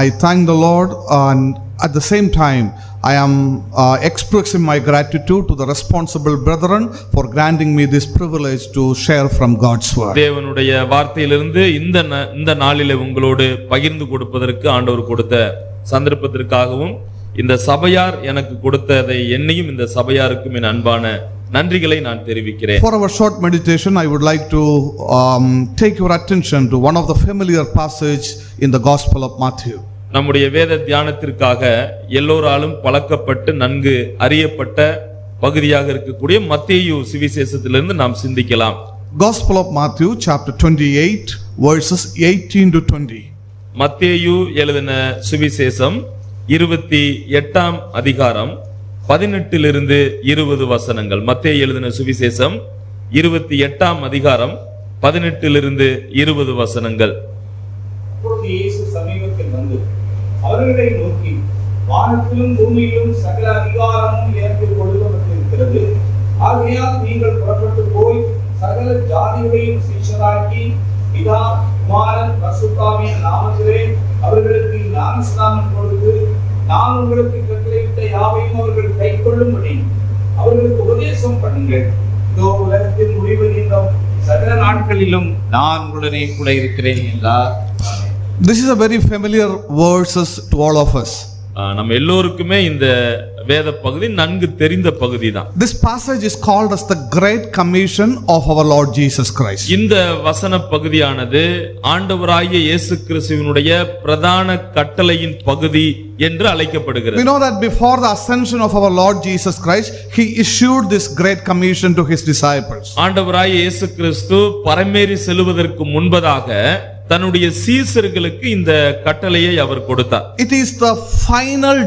I thank the Lord, and at the same time I am expressing my gratitude to the responsible brethren for granting me this privilege to share from God's word. தேவனுடைய வார்த்தையிலிருந்து இந்த நாளிலே உங்களோடு பகிர்ந்து கொடுப்பதற்கு ஆண்டவர் கொடுத்த சந்தர்ப்பத்திற்காகவும் இந்த சபையார் எனக்கு கொடுத்ததை என்னையும் இந்த சபையாருக்கும் என் அன்பான நன்றிகளை நான் தெரிவிக்கிறேன். For our short meditation, I would like to take your attention to one of the familiar passage in the Gospel of Matthew. நம்முடைய வேத தியானத்திற்காக எல்லோராலும் பழக்கப்பட்டு நன்கு அறியப்பட்ட பகுதியாக இருக்கக்கூடிய மத்தேயு சுவிசேஷத்திலிருந்து நாம் சிந்திக்கலாம். Gospel of Matthew chapter 28 verses 18 to 20. மத்தேயு எழுதின சுவிசேஷம் 28ஆம் அதிகாரம் 18 20 வசனங்கள். மத்தேயு எழுதின சுவிசேஷம் 28ஆம் அதிகாரம் 18 20 வசனங்கள். அப்பொழுது இயேசு சமீபத்தில் வந்து அவர்களை நோக்கி, வானத்திலும் பூமியிலும் சகல அதிகாரமும் எனக்கு கொடுக்கப்பட்டிருக்கிறது. ஆகையால் நீங்கள் புறப்பட்டு போய் சகல ஜாதிகளையும் சீஷராக்கி பிதா குமாரன் பரிசுத்தாவின் நாமத்திலே அவர்களுக்கு ஞானஸ்நானம் கொடுத்து நான் உங்களுக்கு கட்டளையிட்ட யாவையும் அவர்கள் கைக்கொள்ளும்படி அவர்களுக்கு உபதேசம் பண்ணுங்கள். இதோ உலகத்தின் முடிவு நீங்கும் சகல நாட்களிலும் நான் உடனே கூட இருக்கிறேன் என்றார். This is a very familiar verses to all of us. நம்ம எல்லோருக்குமே இந்த வேத பகுதி நன்கு தெரிந்த பகுதி தான். This passage is called as the Great Commission of our Lord Jesus Christ. இந்த வசன பகுதியானது ஆண்டவராகிய இயேசு கிறிஸ்துவினுடைய பிரதான கட்டளையின் பகுதி என்று அழைக்கப்படுகிறது. We know that before the ascension of our Lord Jesus Christ, he issued this Great Commission to his disciples. ஆண்டவராகிய இயேசு கிறிஸ்து பரமேறி செல்வதற்கு முன்பதாக தன்னுடைய சீஷர்களுக்கு இந்த கட்டளையை அவர் கொடுத்தார். It is the final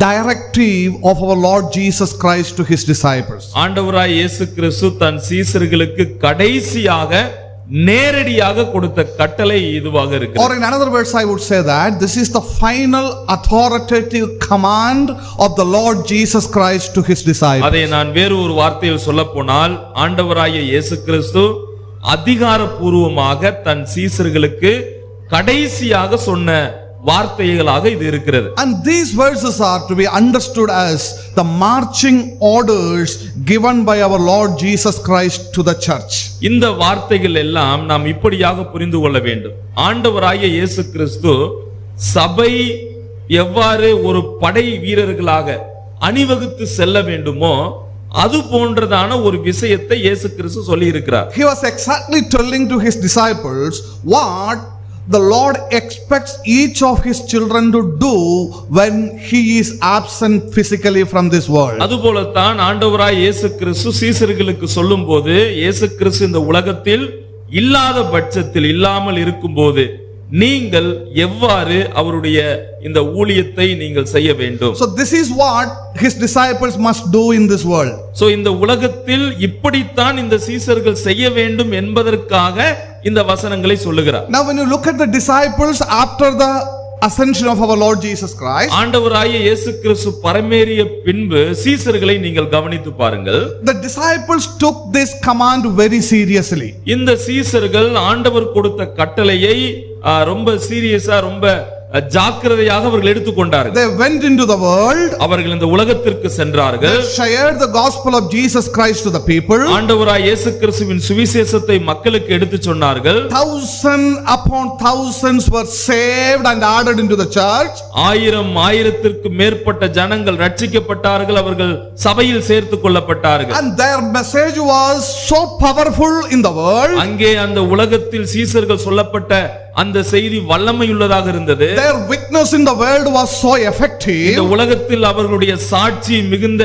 directive of our Lord Jesus Christ to his disciples. ஆண்டவராய் இயேசு கிறிஸ்து தன் சீஷர்களுக்கு கடைசியாக நேரடியாக கொடுத்த கட்டளை இதுவாக இருக்கு. Or in another words, I would say that this is the final authoritative command of the Lord Jesus Christ to his disciples. அதை நான் வேறு ஒரு வார்த்தையில் சொல்லப் போனால், ஆண்டவராகிய இயேசு கிறிஸ்து அதிகாரப்பூர்வமாக தன் சீஷர்களுக்கு கடைசியாக சொன்ன வார்த்தைகளாக இது இருக்கிறது. And these verses are to be understood as the marching orders given by our Lord Jesus Christ to the church. இந்த வார்த்தைகள் எல்லாம் நாம் இப்படியாக புரிந்து கொள்ள வேண்டும். ஆண்டவராகிய இயேசு கிறிஸ்து சபை எவ்வாறு ஒரு படை வீரர்களாக அணிவகுத்து செல்ல வேண்டுமோ அது போன்றதான ஒரு விஷயத்தை இயேசு கிறிஸ்து சொல்லி இருக்கிறார். He was exactly telling to his disciples what the Lord expects each of his children to do when he is absent physically from this world. அதுபோலத்தான் ஆண்டவராய் இயேசு கிறிஸ்து சீஷர்களுக்கு சொல்லும்போது, இயேசு கிறிஸ்து இந்த உலகத்தில் இல்லாத பட்சத்தில் இல்லாமல் இருக்கும்போது நீங்கள் எவ்வாறு அவருடைய இந்த ஊழியத்தை நீங்கள் செய்ய வேண்டும். So this is what his disciples must do in this world. So இந்த உலகத்தில் இப்படித்தான் இந்த சீஷர்கள் செய்ய வேண்டும் என்பதற்காக இந்த வசனங்களை சொல்லுகிறார். Now when you look at the disciples after the ascension of our Lord Jesus Christ, ஆண்டவராகிய இயேசு கிறிஸ்து பரமேறிய பின்பு சீஷர்களை நீங்கள் கவனித்து பாருங்கள். the disciples took this command very seriously. இந்த சீஷர்கள் ஆண்டவர் கொடுத்த கட்டளையை ரொம்ப சீரியஸா ரொம்ப ஜாக்கிரதையாக அவர்கள் எடுத்துக்கொண்டார்கள். They went into the world. அவர்கள் இந்த உலகத்திற்கு சென்றார்கள். They shared the gospel of Jesus Christ to the people. ஆண்டவராய் இயேசு கிறிஸ்துவின் சுவிசேஷத்தை மக்களுக்கு எடுத்து சொன்னார்கள். Thousands upon thousands were saved and added into the church. ஆயிரத்திற்கு மேற்பட்ட ஜனங்கள் ரட்சிக்கப்பட்டார்கள், அவர்கள் சபையில் சேர்த்துக் கொள்ளப்பட்டார்கள். And their message was so powerful in the world. அங்கே அந்த உலகத்தில் சீஷர்கள் சொல்லப்பட்ட அந்த செய்தி வல்லமையுள்ளதாக இருந்தது. Their witness in the world was so effective. இந்த உலகத்தில் அவர்களுடைய சாட்சி மிகுந்த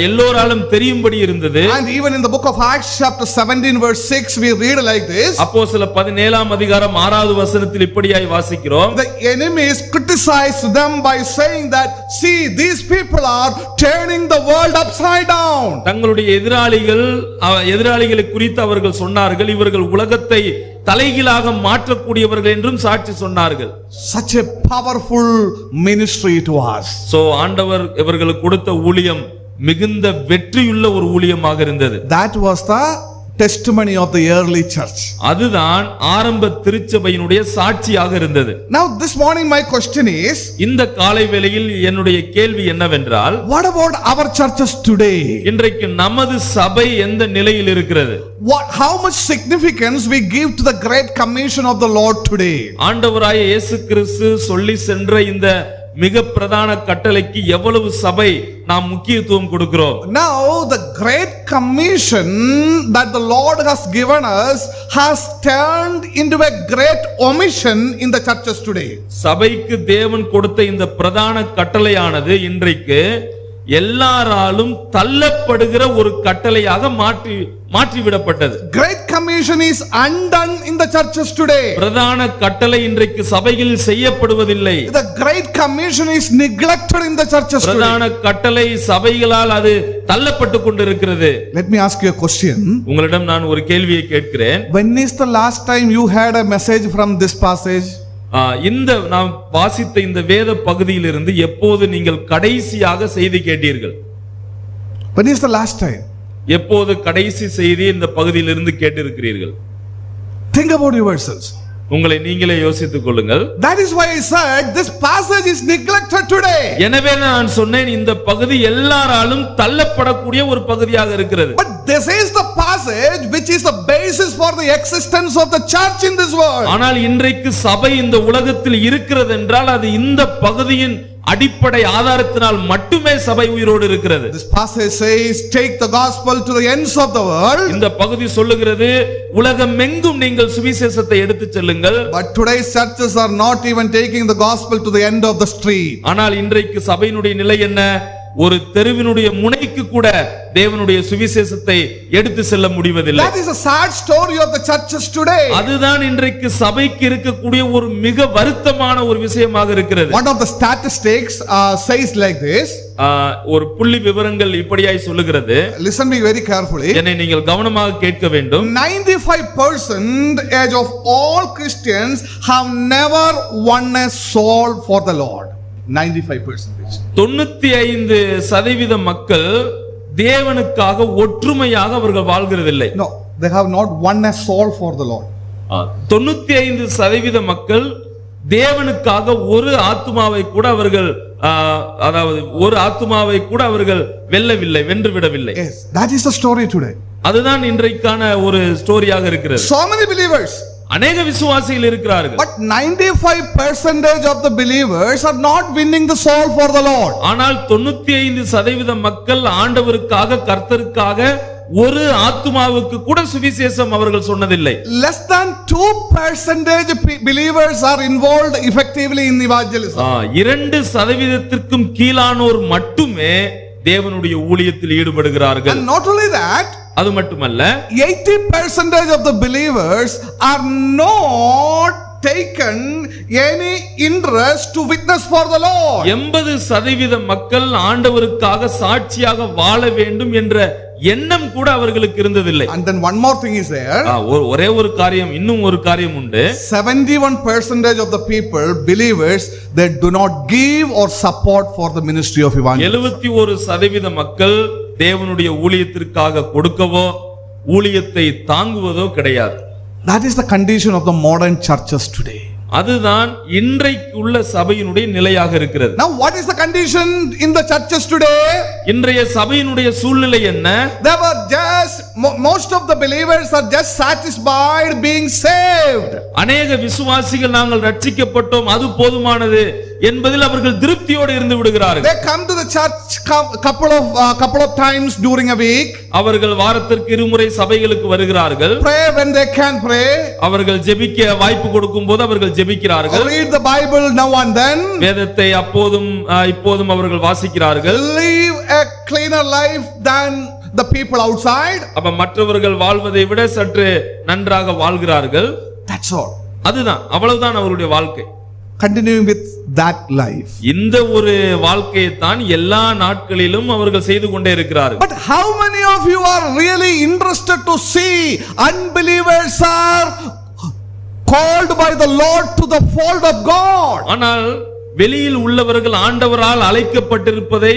எல்லோராலும் தெரியும்படி இருந்தது. And even in the book of Acts chapter 17 verse 6 we read like this. அப்போஸ்தலர் 17ஆம் அதிகாரம் 6வது வசனத்தில் இப்படியாய் வாசிக்கிறோம். The enemies criticized them by saying that, see, these people are turning the world upside down. தங்களுடைய எதிராளிகளை குறித்து அவர்கள் சொன்னார்கள், இவர்கள் உலகத்தை தலைகீழாக மாற்றக்கூடியவர்கள் என்றும் சாட்சி சொன்னார்கள். Such a powerful ministry it was. So ஆண்டவர் இவர்களுக்கு கொடுத்த ஊழியம் மிகுந்த வெற்றியுள்ள ஒரு ஊழியமாக இருந்தது. That was the testimony of the early church. அதுதான் ஆரம்ப திருச்சபையினுடைய சாட்சியாக இருந்தது. Now this morning my question is, இந்த காலை வேளையில் என்னுடைய கேள்வி என்னவென்றால், what about our churches today? இன்றைக்கு நமது சபை எந்த நிலையில் இருக்கிறது? How much significance we give to the great commission of the Lord today? ஆண்டவராய இயேசு கிறிஸ்து சொல்லி சென்ற இந்த மிக பிரதான கட்டளைக்கு எவ்வளவு சபை நாம் முக்கியத்துவம் கொடுக்கிறோம்? Now the great commission that the Lord has given us has turned into a great omission in the churches today. சபைக்கு தேவன் கொடுத்த இந்த பிரதான கட்டளையானது இன்றைக்கு எல்லாராலும் தள்ளப்படுகிற ஒரு கட்டளையாக மாற்றிவிடப்பட்டது. Great commission is undone in the churches today. பிரதான கட்டளை இன்றைக்கு சபையில் செய்யப்படுவதில்லை. The great commission is neglected in the churches today. பிரதான கட்டளை சபைகளால் அது தள்ளப்பட்டு கொண்டிருக்கிறது. Let me ask you a question. உங்களிடம் நான் ஒரு கேள்வியை கேட்கிறேன். When is the last time you had a message from this passage? இந்த நாம் வாசித்த இந்த வேத பகுதியிலிருந்து எப்போது நீங்கள் கடைசியாக செய்தி கேட்டீர்கள்? When is the last time? எப்போது கடைசி செய்தி இந்த பகுதியிலிருந்து கேட்டிருக்கிறீர்கள்? Think about yourselves. உங்களை நீங்களே யோசித்துக் கொள்ளுங்கள். That is why I said this passage is neglected today. எனவே நான் சொன்னேன் இந்த பகுதி எல்லாராலும் தள்ளப்படக்கூடிய ஒரு பகுதியாக இருக்கிறது. But this is the passage which is the basis for the existence of the church in this world. ஆனால் இன்றைக்கு சபை இந்த உலகத்தில் இருக்கிறது என்றால் அது இந்த பகுதியின் அடிப்படை ஆதாரத்தினால் மட்டுமே சபை உயிரோடு இருக்கிறது. This passage says take the gospel to the ends of the world. இந்த பகுதி சொல்லுகிறது உலகமெங்கும் நீங்கள் சுவிசேஷத்தை எடுத்துச் செல்லுங்கள். But today's churches are not even taking the gospel to the end of the street. ஆனால் இன்றைக்கு சபையினுடைய நிலை என்ன? ஒரு தெருவினுடைய முனைக்கு கூட தேவனுடைய சுவிசேஷத்தை எடுத்து செல்ல முடிவதில்லை. That is a sad story of the churches today. அதுதான் இன்றைக்கு சபைக்கு இருக்கக்கூடிய ஒரு மிக வருத்தமான ஒரு விஷயமாக இருக்கிறது. One of the statistics says like this. ஒரு புள்ளி விவரங்கள் இப்படியாய் சொல்லுகிறது. Listen me very carefully. என்னை நீங்கள் கவனமாக கேட்க வேண்டும். 95% of all Christians have never won a soul for the Lord. 95%. 95% மக்கள் தேவனுக்காக ஒற்றுமையாக அவர்கள் வாழ்கிறதில்லை. No, they have not won a soul for the Lord. 95% மக்கள் தேவனுக்காக ஒரு ஆத்துமாவை கூட அவர்கள் அதாவது ஒரு ஆத்துமாவை கூட அவர்கள் வென்று விடவில்லை. Yes, that is the story today. அதுதான் இன்றைக்கான ஒரு ஸ்டோரியாக இருக்கிறது. So many believers, அநேக விசுவாசிகள் இருக்கிறார்கள். but 95% of the believers are not winning the soul for the Lord. ஆனால் 95% மக்கள் ஆண்டவருக்காக கர்த்தருக்காக ஒரு ஆத்துமாவுக்கு கூட சுவிசேஷம் அவர்கள் சொன்னதில்லை. Less than 2% believers are involved effectively in evangelism. 2% கீழானோர் மட்டுமே தேவனுடைய ஊழியத்தில் ஈடுபடுகிறார்கள். And not only that, அது மட்டுமல்ல 80% of the believers are not taken any interest to witness for the Lord. 80% மக்கள் ஆண்டவருக்காக சாட்சியாக வாழ வேண்டும் என்ற எண்ணம் கூட அவர்களுக்கு இருந்ததில்லை. And then one more thing is there. ஒரே ஒரு காரியம், இன்னும் ஒரு காரியம் உண்டு. 71% of the people, believers, they do not give or support for the ministry of evangelism. 71% மக்கள் தேவனுடைய ஊழியத்திற்காக கொடுக்கவோ ஊழியத்தை தாங்குவதோ கிடையாது. That is the condition of the modern churches today. அதுதான் இன்றைக்கு உள்ள சபையினுடைய நிலையாக இருக்கிறது. Now what is the condition in the churches today? இன்றைய சபையினுடைய சூழ்நிலை என்ன? They were just most of the believers are just satisfied being saved. அநேக விசுவாசிகள் நாங்கள் ரட்சிக்கப்பட்டோம் அது போதுமானது என்பதில் அவர்கள் திருப்தியோடு இருந்து விடுகிறார்கள். They come to the church couple of times during a week. அவர்கள் வாரத்திற்கு இருமுறை சபைகளுக்கு வருகிறார்கள். Pray when they can pray. அவர்கள் ஜெபிக்க வாய்ப்பு கொடுக்கும்போது அவர்கள் ஜெபிக்கிறார்கள். Read the Bible now and then. வேதத்தை அப்போதும் இப்போதும் அவர்கள் வாசிக்கிறார்கள். Live a cleaner life than the people outside. அப்ப மற்றவர்கள் வாழ்வதை விட சற்று நன்றாக வாழ்கிறார்கள். That's all. அதுதான், அவ்வளவுதான் அவருடைய வாழ்க்கை. Continuing with that life. இந்த ஒரு வாழ்க்கையை தான் எல்லா நாட்களிலும் அவர்கள் செய்து கொண்டே இருக்கிறார்கள். But how many of you are really interested to see unbelievers are called by the Lord to the fold of God? ஆனால் வெளியில் உள்ளவர்கள் ஆண்டவரால் அழைக்கப்பட்டிருப்பதை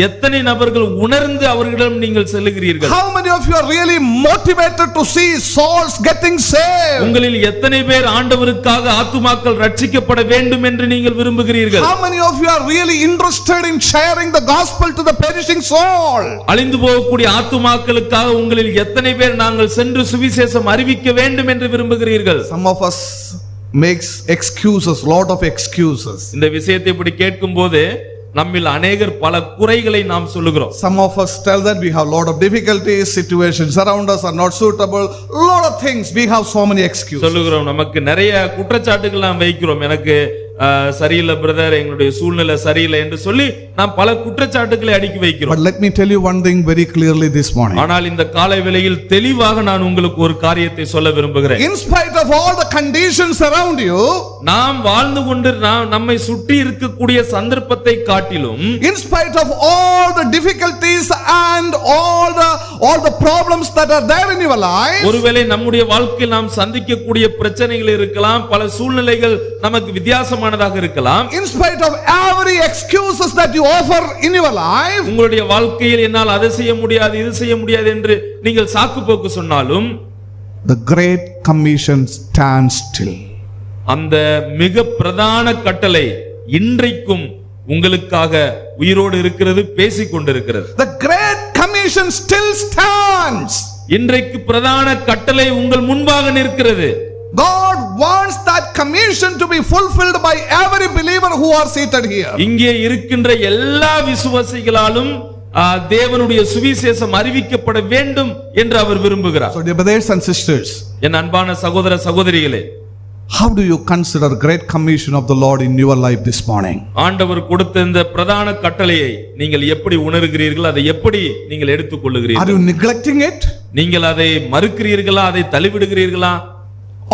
எத்தனை நபர்கள் உணர்ந்து அவர்களிடம் நீங்கள் செல்லுகிறீர்கள்? How many of you are really motivated to see souls getting saved? உங்களில் எத்தனை பேர் ஆண்டவருக்காக ஆத்துமாக்கள் ரட்சிக்கப்பட வேண்டும் என்று நீங்கள் விரும்புகிறீர்கள்? How many of you are really interested in sharing the gospel to the perishing soul? அழிந்து போகக்கூடிய ஆத்துமாக்களுக்காக உங்களில் எத்தனை பேர் நாங்கள் சென்று சுவிசேஷம் அறிவிக்க வேண்டும் என்று விரும்புகிறீர்கள்? Some of us makes excuses, lot of excuses. இந்த விஷயத்தை இப்படி கேட்கும்போது நம்மில் அநேகர் பல குறைகளை நாம் சொல்லுகிறோம். Some of us tell that we have lot of difficulties, situations around us are not suitable, lot of things, we have so many excuses. சொல்லுகிறோம், நமக்கு நிறைய குற்றச்சாட்டுகள் நாம் வைக்கிறோம். எனக்கு சரியில்லை பிரதர், எங்களுடைய சூழ்நிலை சரியில்லை என்று சொல்லி நாம் பல குற்றச்சாட்டுகளை அடுக்கி வைக்கிறோம். But let me tell you one thing very clearly this morning. ஆனால் இந்த காலை வேளையில் தெளிவாக நான் உங்களுக்கு ஒரு காரியத்தை சொல்ல விரும்புகிறேன். In spite of all the conditions around you, நாம் வாழ்ந்து கொண்டு நம்மை சுற்றி இருக்கக்கூடிய சந்தர்ப்பத்தை காட்டிலும், in spite of all the difficulties and all the problems that are there in your life, ஒருவேளை நம்முடைய வாழ்க்கையில் நாம் சந்திக்கக்கூடிய பிரச்சனைகள் இருக்கலாம், பல சூழ்நிலைகள் நமக்கு வித்தியாசமானதாக இருக்கலாம். in spite of every excuses that you offer in your life, உங்களுடைய வாழ்க்கையில் என்னால் அதை செய்ய முடியாது, இது செய்ய முடியாது என்று நீங்கள் சாக்கு போக்கு சொன்னாலும், the great commission stands still. அந்த மிக பிரதான கட்டளை இன்றைக்கும் உங்களுக்காக உயிரோடு இருக்கிறது, பேசிக் கொண்டிருக்கிறது. The great commission still stands. இன்றைக்கு பிரதான கட்டளை உங்கள் முன்பாக நிற்கிறது. God wants that commission to be fulfilled by every believer who are seated here. இங்கே இருக்கின்ற எல்லா விசுவாசிகளாலும் தேவனுடைய சுவிசேஷம் அறிவிக்கப்பட வேண்டும் என்று அவர் விரும்புகிறார். So dear brothers and sisters, என் அன்பான சகோதர சகோதரிகளே, how do you consider great commission of the Lord in your life this morning? ஆண்டவர் கொடுத்த இந்த பிரதான கட்டளையை நீங்கள் எப்படி உணர்கிறீர்கள்? அதை எப்படி நீங்கள் எடுத்துக்கொள்ளுகிறீர்கள்? Are you neglecting it? நீங்கள் அதை மறுக்கிறீர்களா? அதை தள்ளிவிடுகிறீர்களா?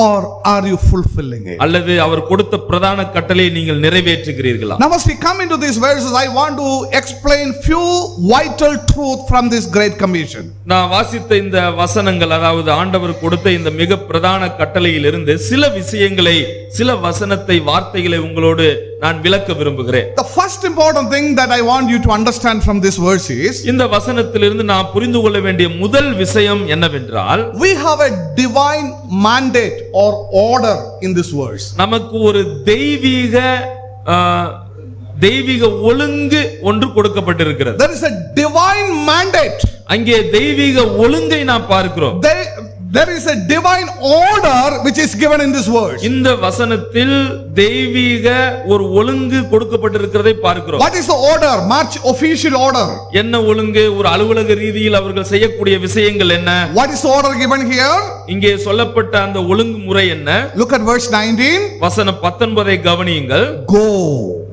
Or are you fulfilling it? அல்லது அவர் கொடுத்த பிரதான கட்டளையை நீங்கள் நிறைவேற்றுகிறீர்களா? Now as we come into these verses, I want to explain few vital truth from this great commission. நான் வாசித்த இந்த வசனங்கள், அதாவது ஆண்டவர் கொடுத்த இந்த மிக பிரதான கட்டளையிலிருந்து சில விஷயங்களை, சில வசனத்தை, வார்த்தைகளை உங்களோடு நான் விளக்க விரும்புகிறேன். The first important thing that I want you to understand from this verse is, இந்த வசனத்திலிருந்து நான் புரிந்து கொள்ள வேண்டிய முதல் விஷயம் என்னவென்றால், we have a divine mandate or order in this verse. நமக்கு ஒரு தெய்வீக ஒழுங்கு ஒன்று கொடுக்கப்பட்டிருக்கிறது. There is a divine mandate. அங்கே தெய்வீக ஒழுங்கை நாம் பார்க்கிறோம். There is a divine order which is given in this verse. இந்த வசனத்தில் தெய்வீக ஒரு ஒழுங்கு கொடுக்கப்பட்டிருக்கிறதை பார்க்கிறோம். What is the order? March official order. என்ன ஒழுங்கு? ஒரு அலுவலக ரீதியில் அவர்கள் செய்யக்கூடிய விஷயங்கள் என்ன? What is the order given here? இங்கே சொல்லப்பட்ட அந்த ஒழுங்கு முறை என்ன? Look at verse 19. வசனம் 19ஐ கவனியுங்கள். Go.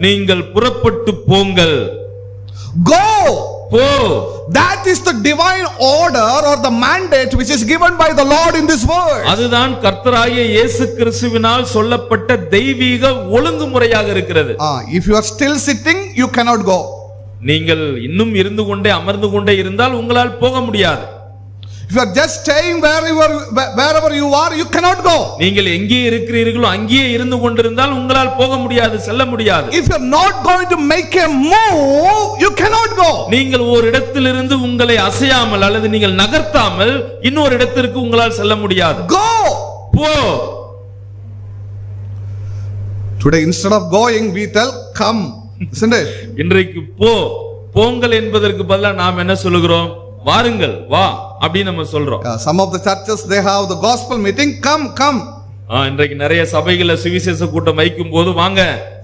நீங்கள் புறப்பட்டு போங்கள். Go. போ. That is the divine order or the mandate which is given by the Lord in this verse. அதுதான் கர்த்தராகிய இயேசு கிறிஸ்துவினால் சொல்லப்பட்ட தெய்வீக ஒழுங்குமுறையாக இருக்கிறது. If you are still sitting, you cannot go. நீங்கள் இன்னும் இருந்து கொண்டே அமர்ந்து கொண்டே இருந்தால் உங்களால் போக முடியாது. If you are just staying wherever you are, you cannot go. நீங்கள் எங்கே இருக்கிறீர்களோ அங்கேயே இருந்து கொண்டிருந்தால் உங்களால் போக முடியாது, செல்ல முடியாது. If you are not going to make a move, you cannot go. நீங்கள் ஒரு இடத்திலிருந்து உங்களை அசையாமல் அல்லது நீங்கள் நகர்த்தாமல் இன்னொரு இடத்திற்கு உங்களால் செல்ல முடியாது. Go. போ. Today instead of going, we tell come, isn't it? இன்றைக்கு போங்கள் என்பதற்கு பதிலாக நாம் என்ன சொல்லுகிறோம்? வாருங்கள், வா அப்படி நம்ம சொல்றோம். Some of the churches, they have the gospel meeting, come. இன்றைக்கு நிறைய சபைகளை சுவிசேஷ கூட்டம் வைக்கும் போது வாங்க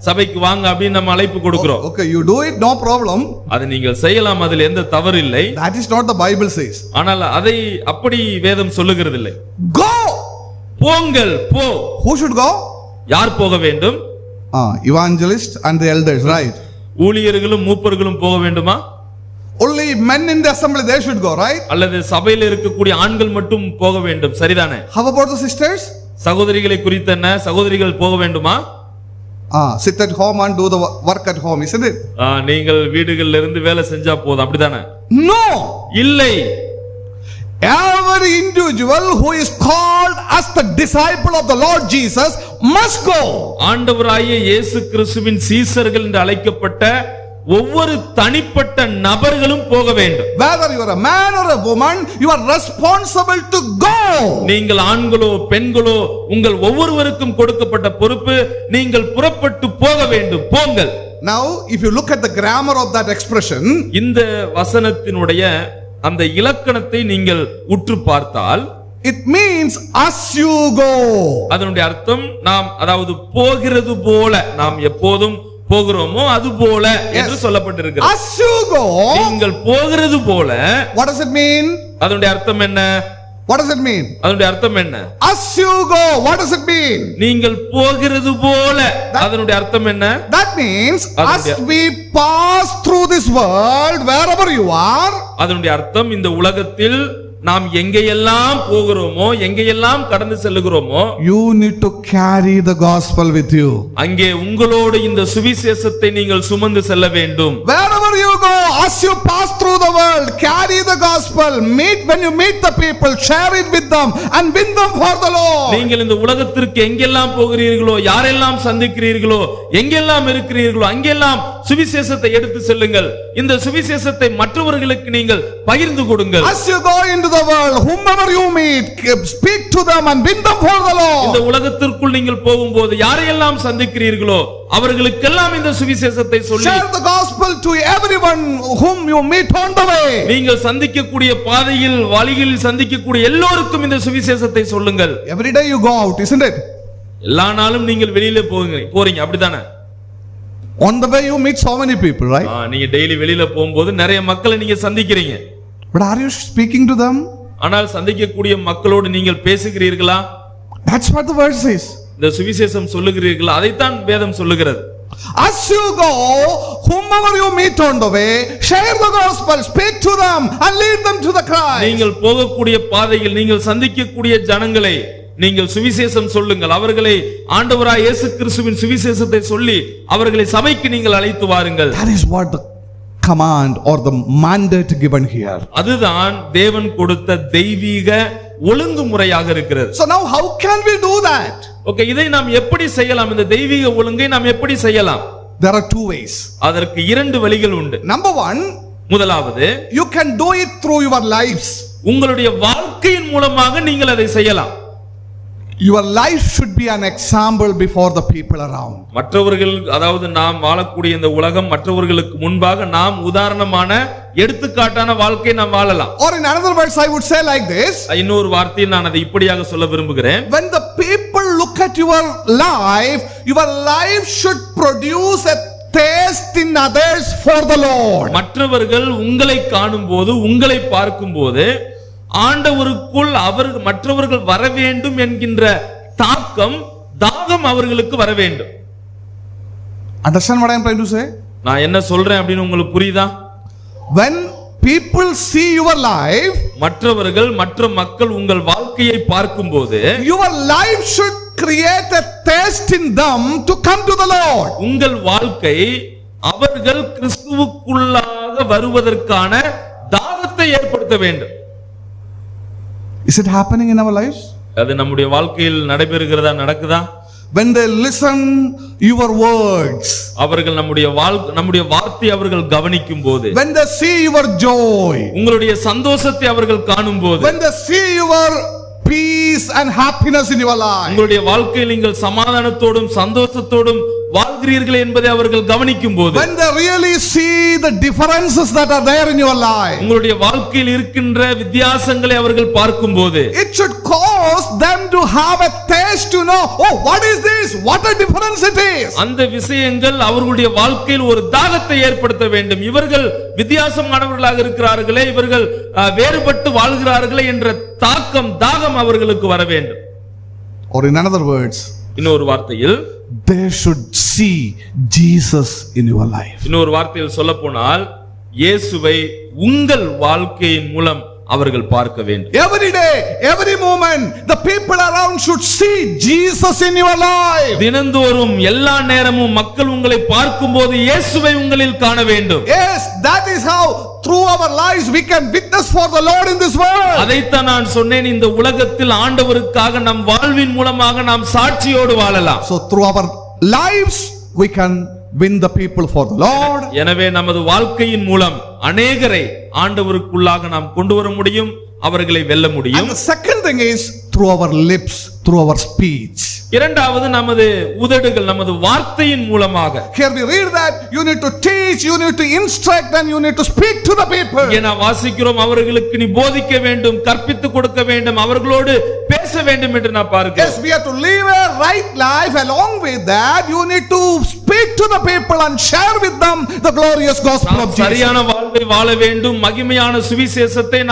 சபைக்கு வாங்க அப்படின்னு நம்ம அழைப்பு கொடுக்கிறோம். Okay, you do it, no problem. அதை நீங்கள் செய்யலாம், அதில் எந்த தவறு இல்லை. That is not the Bible says. ஆனால் அதை அப்படி வேதம் சொல்லுகிறது இல்லை. Go. போங்கள், போ. Who should go? யார் போக வேண்டும்? Evangelist and the elders, right? ஊழியர்களும் மூப்பர்களும் போக வேண்டுமா? Only men in the assembly, they should go, right? அல்லது சபையில் இருக்கக்கூடிய ஆண்கள் மட்டும் போக வேண்டும், சரிதானே? How about the sisters? சகோதரிகளை குறித்து என்ன? சகோதரிகள் போக வேண்டுமா? Sit at home and do the work at home, isn't it? நீங்கள் வீடுகளில் இருந்து வேலை செஞ்சா போதும், அப்படிதானே? No. இல்லை. Every individual who is called as the disciple of the Lord Jesus must go. ஆண்டவராகிய இயேசு கிறிஸ்துவின் சீசர்கள் என்று அழைக்கப்பட்ட ஒவ்வொரு தனிப்பட்ட நபர்களும் போக வேண்டும். Whether you are a man or a woman, you are responsible to go. நீங்கள் ஆண்களோ பெண்களோ உங்கள் ஒவ்வொருவருக்கும் கொடுக்கப்பட்ட பொறுப்பு, நீங்கள் புறப்பட்டு போக வேண்டும், போங்கள். Now, if you look at the grammar of that expression, இந்த வசனத்தினுடைய அந்த இலக்கணத்தை நீங்கள் உற்று பார்த்தால், it means as you go. அதனுடைய அர்த்தம் நாம், அதாவது போகிறது போல, நாம் எப்போதும் போகிறோமோ அது போல என்று சொல்லப்பட்டிருக்கிறது. As you go, நீங்கள் போகிறது போல. what does it mean? அதனுடைய அர்த்தம் என்ன? What does it mean? அதனுடைய அர்த்தம் என்ன? As you go, what does it mean? நீங்கள் போகிறது போல, அதனுடைய அர்த்தம் என்ன? That means as we pass through this world, wherever you are, அதனுடைய அர்த்தம் இந்த உலகத்தில் நாம் எங்கேயெல்லாம் போகிறோமோ, எங்கேயெல்லாம் கடந்து செல்லுகிறோமோ, you need to carry the gospel with you. அங்கே உங்களோடு இந்த சுவிசேஷத்தை நீங்கள் சுமந்து செல்ல வேண்டும். Wherever you go, as you pass through the world, carry the gospel. When you meet the people, share it with them and win them for the Lord. நீங்கள் இந்த உலகத்திற்கு எங்கெல்லாம் போகிறீர்களோ, யாரெல்லாம் சந்திக்கிறீர்களோ, எங்கெல்லாம் இருக்கிறீர்களோ, அங்கெல்லாம் சுவிசேஷத்தை எடுத்து செல்லுங்கள். இந்த சுவிசேஷத்தை மற்றவர்களுக்கு நீங்கள் பகிர்ந்து கொடுங்கள். As you go into the world, whomever you meet, speak to them and win them for the Lord. இந்த உலகத்திற்குள் நீங்கள் போகும்போது யாரையெல்லாம் சந்திக்கிறீர்களோ அவர்களுக்கெல்லாம் இந்த சுவிசேஷத்தை சொல்லி, share the gospel to everyone whom you meet on the way. நீங்கள் சந்திக்கக்கூடிய பாதையில், வழியில் சந்திக்கக்கூடிய எல்லோருக்கும் இந்த சுவிசேஷத்தை சொல்லுங்கள். Every day you go out, isn't it? எல்லா நாளும் நீங்கள் வெளியில போறீங்க, அப்படிதானே? On the way you meet so many people, right? நீங்க டெய்லி வெளியில போகும்போது நிறைய மக்களை நீங்க சந்திக்கிறீங்க. But are you speaking to them? ஆனால் சந்திக்கக்கூடிய மக்களோடு நீங்கள் பேசுகிறீர்களா? That's what the word says. இந்த சுவிசேஷம் சொல்லுகிறீர்களா? அதைத்தான் வேதம் சொல்லுகிறது. As you go, whomever you meet on the way, share the gospel, speak to them and lead them to the Christ. நீங்கள் போகக்கூடிய பாதையில் நீங்கள் சந்திக்கக்கூடிய ஜனங்களை நீங்கள் சுவிசேஷம் சொல்லுங்கள். அவர்களை ஆண்டவராய் இயேசு கிறிஸ்துவின் சுவிசேஷத்தை சொல்லி அவர்களை சபைக்கு நீங்கள் அழைத்து வாருங்கள். That is what the command or the mandate given here. அதுதான் தேவன் கொடுத்த தெய்வீக ஒழுங்குமுறையாக இருக்கிறது. So now how can we do that? Okay, இதை நாம் எப்படி செய்யலாம்? இந்த தெய்வீக ஒழுங்கை நாம் எப்படி செய்யலாம்? There are two ways. அதற்கு இரண்டு வழிகள் உண்டு. Number one, முதலாவது, you can do it through your lives. உங்களுடைய வாழ்க்கையின் மூலமாக நீங்கள் அதை செய்யலாம். Your life should be an example before the people around. மற்றவர்கள், அதாவது நாம் வாழக்கூடிய இந்த உலகம் மற்றவர்களுக்கு முன்பாக நாம் உதாரணமான எடுத்துக்காட்டான வாழ்க்கை நாம் வாழலாம். Or in another words, I would say like this. இன்னொரு வார்த்தையில் நான் அதை இப்படியாக சொல்ல விரும்புகிறேன். When the people look at your life should produce a taste in others for the Lord. மற்றவர்கள் உங்களை காணும்போது, உங்களை பார்க்கும்போது ஆண்டவருக்குள் மற்றவர்கள் வர வேண்டும் என்கின்ற தாகம் அவர்களுக்கு வர வேண்டும். Understand what I am trying to say? நான் என்ன சொல்றேன் அப்படின்னு உங்களுக்கு புரியுதா? When people see your life, மற்ற மக்கள் உங்கள் வாழ்க்கையை பார்க்கும்போது, your life should create a taste in them to come to the Lord. உங்கள் வாழ்க்கை அவர்கள் கிறிஸ்துவுக்குள்ளாக வருவதற்கான தாகத்தை ஏற்படுத்த வேண்டும். Is it happening in our lives? அது நம்முடைய வாழ்க்கையில் நடைபெறுகிறதா, நடக்குதா? When they listen your words, அவர்கள் நம்முடைய வார்த்தை அவர்கள் கவனிக்கும் போது, when they see your joy, உங்களுடைய சந்தோஷத்தை அவர்கள் காணும் போது, when they see your peace and happiness in your life, உங்களுடைய வாழ்க்கையில் நீங்கள் சமாதானத்தோடும் சந்தோஷத்தோடும் வாழ்கிறீர்கள் என்பதை அவர்கள் கவனிக்கும் போது, when they really see the differences that are there in your life, உங்களுடைய வாழ்க்கையில் இருக்கின்ற வித்தியாசங்களை அவர்கள் பார்க்கும் போது, it should cause them to have a taste to know, oh, what is this, what a difference it is. அந்த விஷயங்கள் அவர்களுடைய வாழ்க்கையில் ஒரு தாகத்தை ஏற்படுத்த வேண்டும். இவர்கள் வித்தியாசமானவர்களாக இருக்கிறார்களே, இவர்கள் வேறுபட்டு வாழ்கிறார்களே என்ற தாகம் அவர்களுக்கு வர வேண்டும். Or in other words, இன்னொரு வார்த்தையில், they should see Jesus in your life. இன்னொரு வார்த்தையில் சொல்ல போனால், இயேசுவை உங்கள் வாழ்க்கையின் மூலம் அவர்கள் பார்க்க வேண்டும். Every day, every moment, the people around should see Jesus in your life. தினந்தோறும் எல்லா நேரமும் மக்கள் உங்களை பார்க்கும்போது இயேசுவை உங்களில் காண வேண்டும். Yes, that is how through our lives we can witness for the Lord in this world. அதைத்தான் நான் சொன்னேன், இந்த உலகத்தில் ஆண்டவருக்காக நம் வாழ்வின் மூலமாக நாம் சாட்சியோடு வாழலாம். So through our lives we can win the people for the Lord. எனவே நமது வாழ்க்கையின் மூலம் அநேகரை ஆண்டவருக்குள்ளாக நாம் கொண்டு வர முடியும், அவர்களை வெல்ல முடியும். And the second thing is through our lips, through our speech. இரண்டாவது நமது உதடுகள், நமது வார்த்தையின் மூலமாக. Here we read that you need to teach, you need to instruct, and you need to speak to the people. இங்கே நாம் வாசிக்கிறோம், அவர்களுக்கு நீ போதிக்க வேண்டும், கற்பித்து கொடுக்க வேண்டும், அவர்களோடு பேச வேண்டும் என்று நான் பார்க்கிறேன். Yes, we have to live a right life. Along with that, you need to speak to the people and share with them the glorious gospel of Jesus. சரியான வாழ்வை வாழ வேண்டும், மகிமையான சுவிசேஷத்தை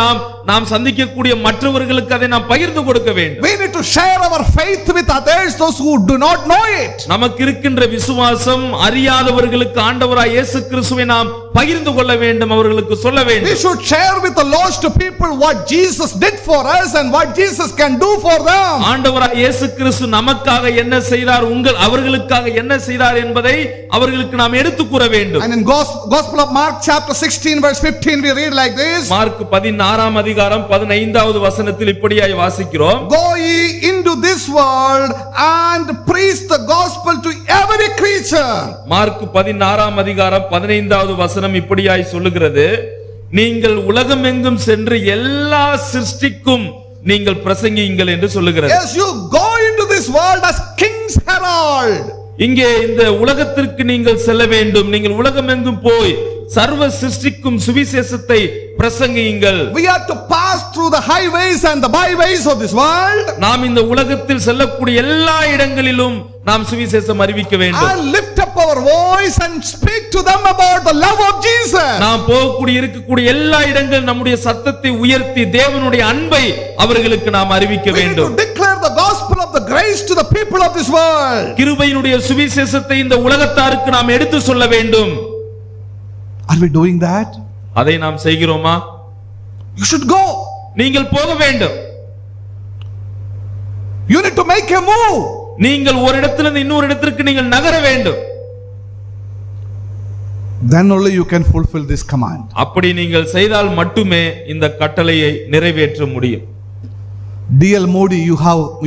நாம் சந்திக்கக்கூடிய மற்றவர்களுக்கு அதை நாம் பகிர்ந்து கொடுக்க வேண்டும். We need to share our faith with others, those who do not know it. நமக்கு இருக்கின்ற விசுவாசம் அறியாதவர்களுக்கு ஆண்டவராய் இயேசு கிறிஸ்துவை நாம் பகிர்ந்து கொள்ள வேண்டும், அவர்களுக்கு சொல்ல வேண்டும். We should share with the lost people what Jesus did for us and what Jesus can do for them. ஆண்டவராய் இயேசு கிறிஸ்து நமக்காக என்ன செய்தார், அவர்களுக்காக என்ன செய்தார் என்பதை அவர்களுக்கு நாம் எடுத்து கூற வேண்டும். And in Gospel of Mark chapter 16 verse 15 we read like this. Mark 16ஆம் அதிகாரம் 15வது வசனத்தில் இப்படியாய் வாசிக்கிறோம். Go ye into this world and preach the gospel to every creature. Mark 16ஆம் அதிகாரம் 15வது வசனம் இப்படியாய் சொல்லுகிறது, நீங்கள் உலகமெங்கும் சென்று எல்லா சிருஷ்டிக்கும் நீங்கள் பிரசங்கியுங்கள் என்று சொல்லுகிறது. Yes, you go into this world as king's herald. இங்கே இந்த உலகத்திற்கு நீங்கள் செல்ல வேண்டும், நீங்கள் உலகமெங்கும் போய் சர்வ சிருஷ்டிக்கும் சுவிசேஷத்தை பிரசங்கியுங்கள். We have to pass through the highways and the byways of this world. நாம் இந்த உலகத்தில் செல்லக்கூடிய எல்லா இடங்களிலும் நாம் சுவிசேஷம் அறிவிக்க வேண்டும். And lift up our voice and speak to them about the love of Jesus. நாம் இருக்கக்கூடிய எல்லா இடங்கள் நம்முடைய சத்தத்தை உயர்த்தி தேவனுடைய அன்பை அவர்களுக்கு நாம் அறிவிக்க வேண்டும். We need to declare the gospel of the grace to the people of this world. கிருபையினுடைய சுவிசேஷத்தை இந்த உலகத்தாருக்கு நாம் எடுத்து சொல்ல வேண்டும். Are we doing that? அதை நாம் செய்கிறோமா? You should go. நீங்கள் போக வேண்டும். You need to make a move. நீங்கள் ஒரு இடத்திலிருந்து இன்னொரு இடத்திற்கு நீங்கள் நகர வேண்டும். Then only you can fulfill this command. அப்படி நீங்கள் செய்தால் மட்டுமே இந்த கட்டளையை நிறைவேற்ற முடியும். D.L. Moody,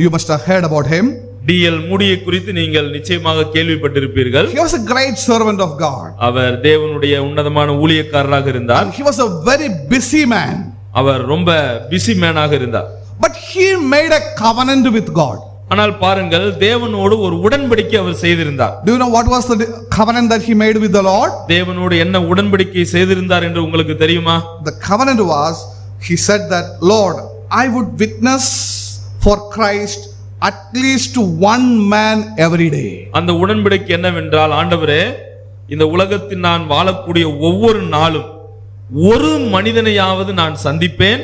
you must have heard about him. D.L. மூடியை குறித்து நீங்கள் நிச்சயமாக கேள்விப்பட்டிருப்பீர்கள். He was a great servant of God. அவர் தேவனுடைய உன்னதமான ஊழியக்காரராக இருந்தார். He was a very busy man. அவர் ரொம்ப பிஸி மேனாக இருந்தார். But he made a covenant with God. ஆனால் பாருங்கள், தேவனோடு ஒரு உடன்படிக்கை அவர் செய்திருந்தார். Do you know what was the covenant that he made with the Lord? தேவனோடு என்ன உடன்படிக்கை செய்திருந்தார் என்று உங்களுக்கு தெரியுமா? The covenant was, he said that, Lord, I would witness for Christ at least one man every day. அந்த உடன்படிக்கை என்னவென்றால், ஆண்டவரே, இந்த உலகத்தில் நான் வாழக்கூடிய ஒவ்வொரு நாளும் ஒரு மனிதனையாவது நான் சந்திப்பேன்,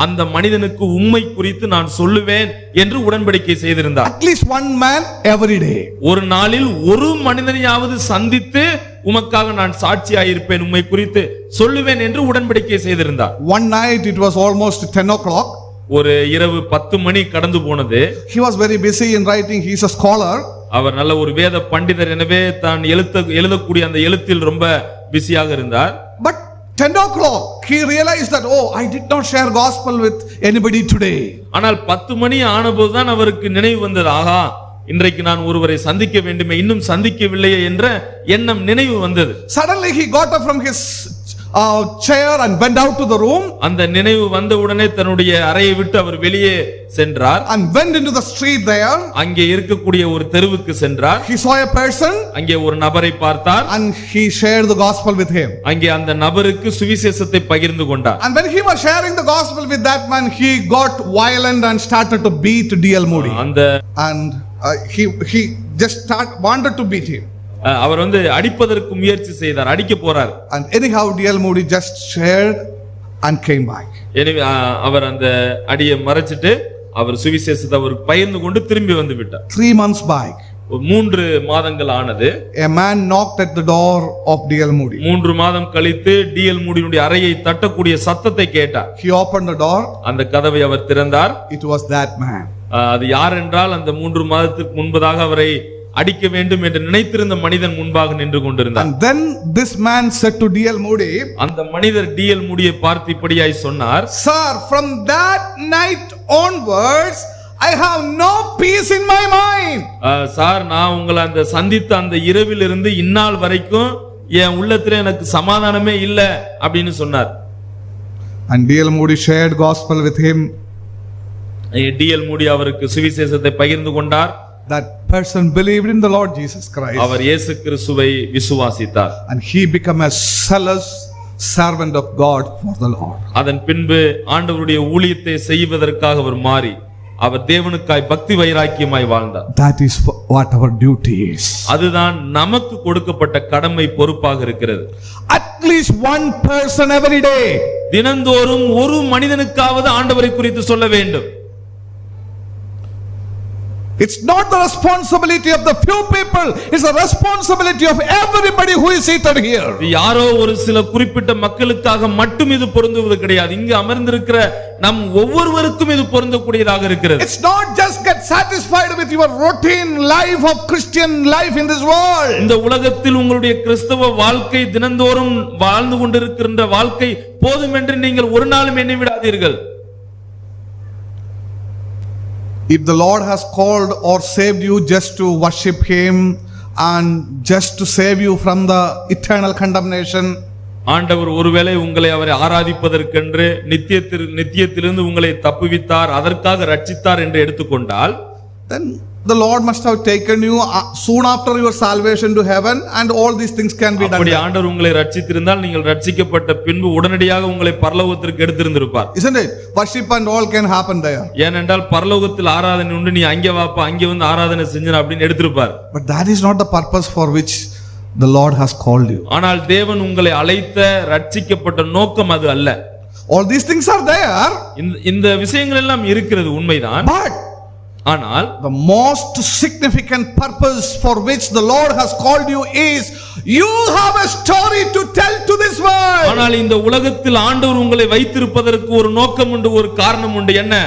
அந்த மனிதனுக்கு உம்மை குறித்து நான் சொல்லுவேன் என்று உடன்படிக்கை செய்திருந்தார். At least one man every day. ஒரு நாளில் ஒரு மனிதனையாவது சந்தித்து உமக்காக நான் சாட்சியாயிருப்பேன், உம்மை குறித்து சொல்லுவேன் என்று உடன்படிக்கை செய்திருந்தார். One night it was almost 10 o'clock. ஒரு இரவு 10 மணி கடந்து போனது. He was very busy in writing. He is a scholar. அவர் நல்ல ஒரு வேத பண்டிதர், எனவே தான் எழுதக்கூடிய அந்த எழுத்தில் ரொம்ப பிஸியாக இருந்தார். But 10 o'clock he realized that, oh, I did not share gospel with anybody today. ஆனால் 10 மணி ஆனபோதுதான் அவருக்கு நினைவு வந்தது, ஆகா, இன்றைக்கு நான் ஒருவரை சந்திக்க வேண்டுமே, இன்னும் சந்திக்கவில்லையே என்ற எண்ணம் நினைவு வந்தது. Suddenly he got up from his chair and went out to the room. அந்த நினைவு வந்த உடனே தன்னுடைய அறையை விட்டு அவர் வெளியே சென்றார். And went into the street there. அங்கே இருக்கக்கூடிய ஒரு தெருவுக்கு சென்றார். He saw a person. அங்கே ஒரு நபரை பார்த்தார். And he shared the gospel with him. அங்கே அந்த நபருக்கு சுவிசேஷத்தை பகிர்ந்து கொண்டார். And when he was sharing the gospel with that man, he got violent and started to beat D.L. Moody. And he just wanted to beat him. அவர் அடிப்பதற்கு முயற்சி செய்தார், அடிக்க போறார். And anyhow D.L. Moody just shared and came back. எனவே அவர் அந்த அடியை மறைச்சிட்டு அவர் சுவிசேஷத்தை அவர் பகிர்ந்து கொண்டு திரும்பி வந்து விட்டார். 3 months back. 3 மாதங்கள் ஆனது. A man knocked at the door of D.L. Moody. 3 மாதம் கழித்து D.L. மூடியினுடைய அறையை தட்டக்கூடிய சத்தத்தை கேட்டார். He opened the door. அந்த கதவை அவர் திறந்தார். It was that man. அது யார் என்றால், அந்த 3 மாதத்துக்கு முன்பதாக அவரை அடிக்க வேண்டும் என்று நினைத்திருந்த மனிதன் முன்பாக நின்று கொண்டிருந்தார். And then this man said to D.L. Moody, அந்த மனிதர் D.L. மூடியை பார்த்து இப்படியாய் சொன்னார், Sir, from that night onwards I have no peace in my mind. Sir நான் உங்களை அந்த சந்தித்த அந்த இரவிலிருந்து இந்நாள் வரைக்கும் என் உள்ளத்துல எனக்கு சமாதானமே இல்ல அப்படின்னு சொன்னார். And D.L. Moody shared gospel with him. D.L. Moody அவருக்கு சுவிசேஷத்தை பகிர்ந்து கொண்டார். That person believed in the Lord Jesus Christ. அவர் இயேசு கிறிஸ்துவை விசுவாசித்தார். And he became a zealous servant of God for the Lord. அதன் பின்பு ஆண்டவருடைய ஊழியத்தை செய்வதற்காக அவர் மாறி அவர் தேவனுக்காய் பக்தி வைராக்கியமாய் வாழ்ந்தார். That is what our duty is. அதுதான் நமக்கு கொடுக்கப்பட்ட கடமை பொறுப்பாக இருக்கிறது. At least one person every day. தினந்தோறும் ஒரு மனிதனுக்காவது ஆண்டவரை குறித்து சொல்ல வேண்டும். It's not the responsibility of the few people, it's the responsibility of everybody who is seated here. யாரோ ஒரு சில குறிப்பிட்ட மக்களுக்காக மட்டும் இது பொருந்துவது கிடையாது. இங்கு அமர்ந்திருக்கிற நம் ஒவ்வொருவருக்கும் இது பொருந்தக்கூடியதாக இருக்கிறது. It's not just get satisfied with your routine life of Christian life in this world. இந்த உலகத்தில் உங்களுடைய கிறிஸ்தவ வாழ்க்கை தினந்தோறும் வாழ்ந்து கொண்டிருக்கின்ற வாழ்க்கை போதும் என்று நீங்கள் ஒரு நாளும் எண்ணி விடாதீர்கள். If the Lord has called or saved you just to worship Him and just to save you from the eternal condemnation, ஆண்டவர் ஒருவேளை உங்களை அவரை ஆராதிப்பதற்கென்று நித்தியத்திலிருந்து உங்களை தப்புவித்தார், அதற்காக ரட்சித்தார் என்று எடுத்துக்கொண்டால், then the Lord must have taken you soon after your salvation to heaven, and all these things can be done. அப்படி ஆண்டவர் உங்களை ரட்சித்திருந்தால் நீங்கள் ரட்சிக்கப்பட்ட பின்பு உடனடியாக உங்களை பரலோகத்திற்கு எடுத்திருந்திருப்பார். Isn't it? Worship and all can happen there. ஏனென்றால் பரலோகத்தில் ஆராதனை உண்டு, நீ அங்கே வாப்பா, அங்கே வந்து ஆராதனை செஞ்சு அப்படின்னு எடுத்திருப்பார். But that is not the purpose for which the Lord has called you. ஆனால் தேவன் உங்களை அழைத்த ரட்சிக்கப்பட்ட நோக்கம் அது அல்ல. All these things are there. இந்த விஷயங்கள் எல்லாம் இருக்கிறது உண்மைதான். But ஆனால் the most significant purpose for which the Lord has called you is you have a story to tell to this world. ஆனால் இந்த உலகத்தில் ஆண்டவர் உங்களை வைத்திருப்பதற்கு ஒரு நோக்கம் உண்டு, ஒரு காரணம் உண்டு. என்ன?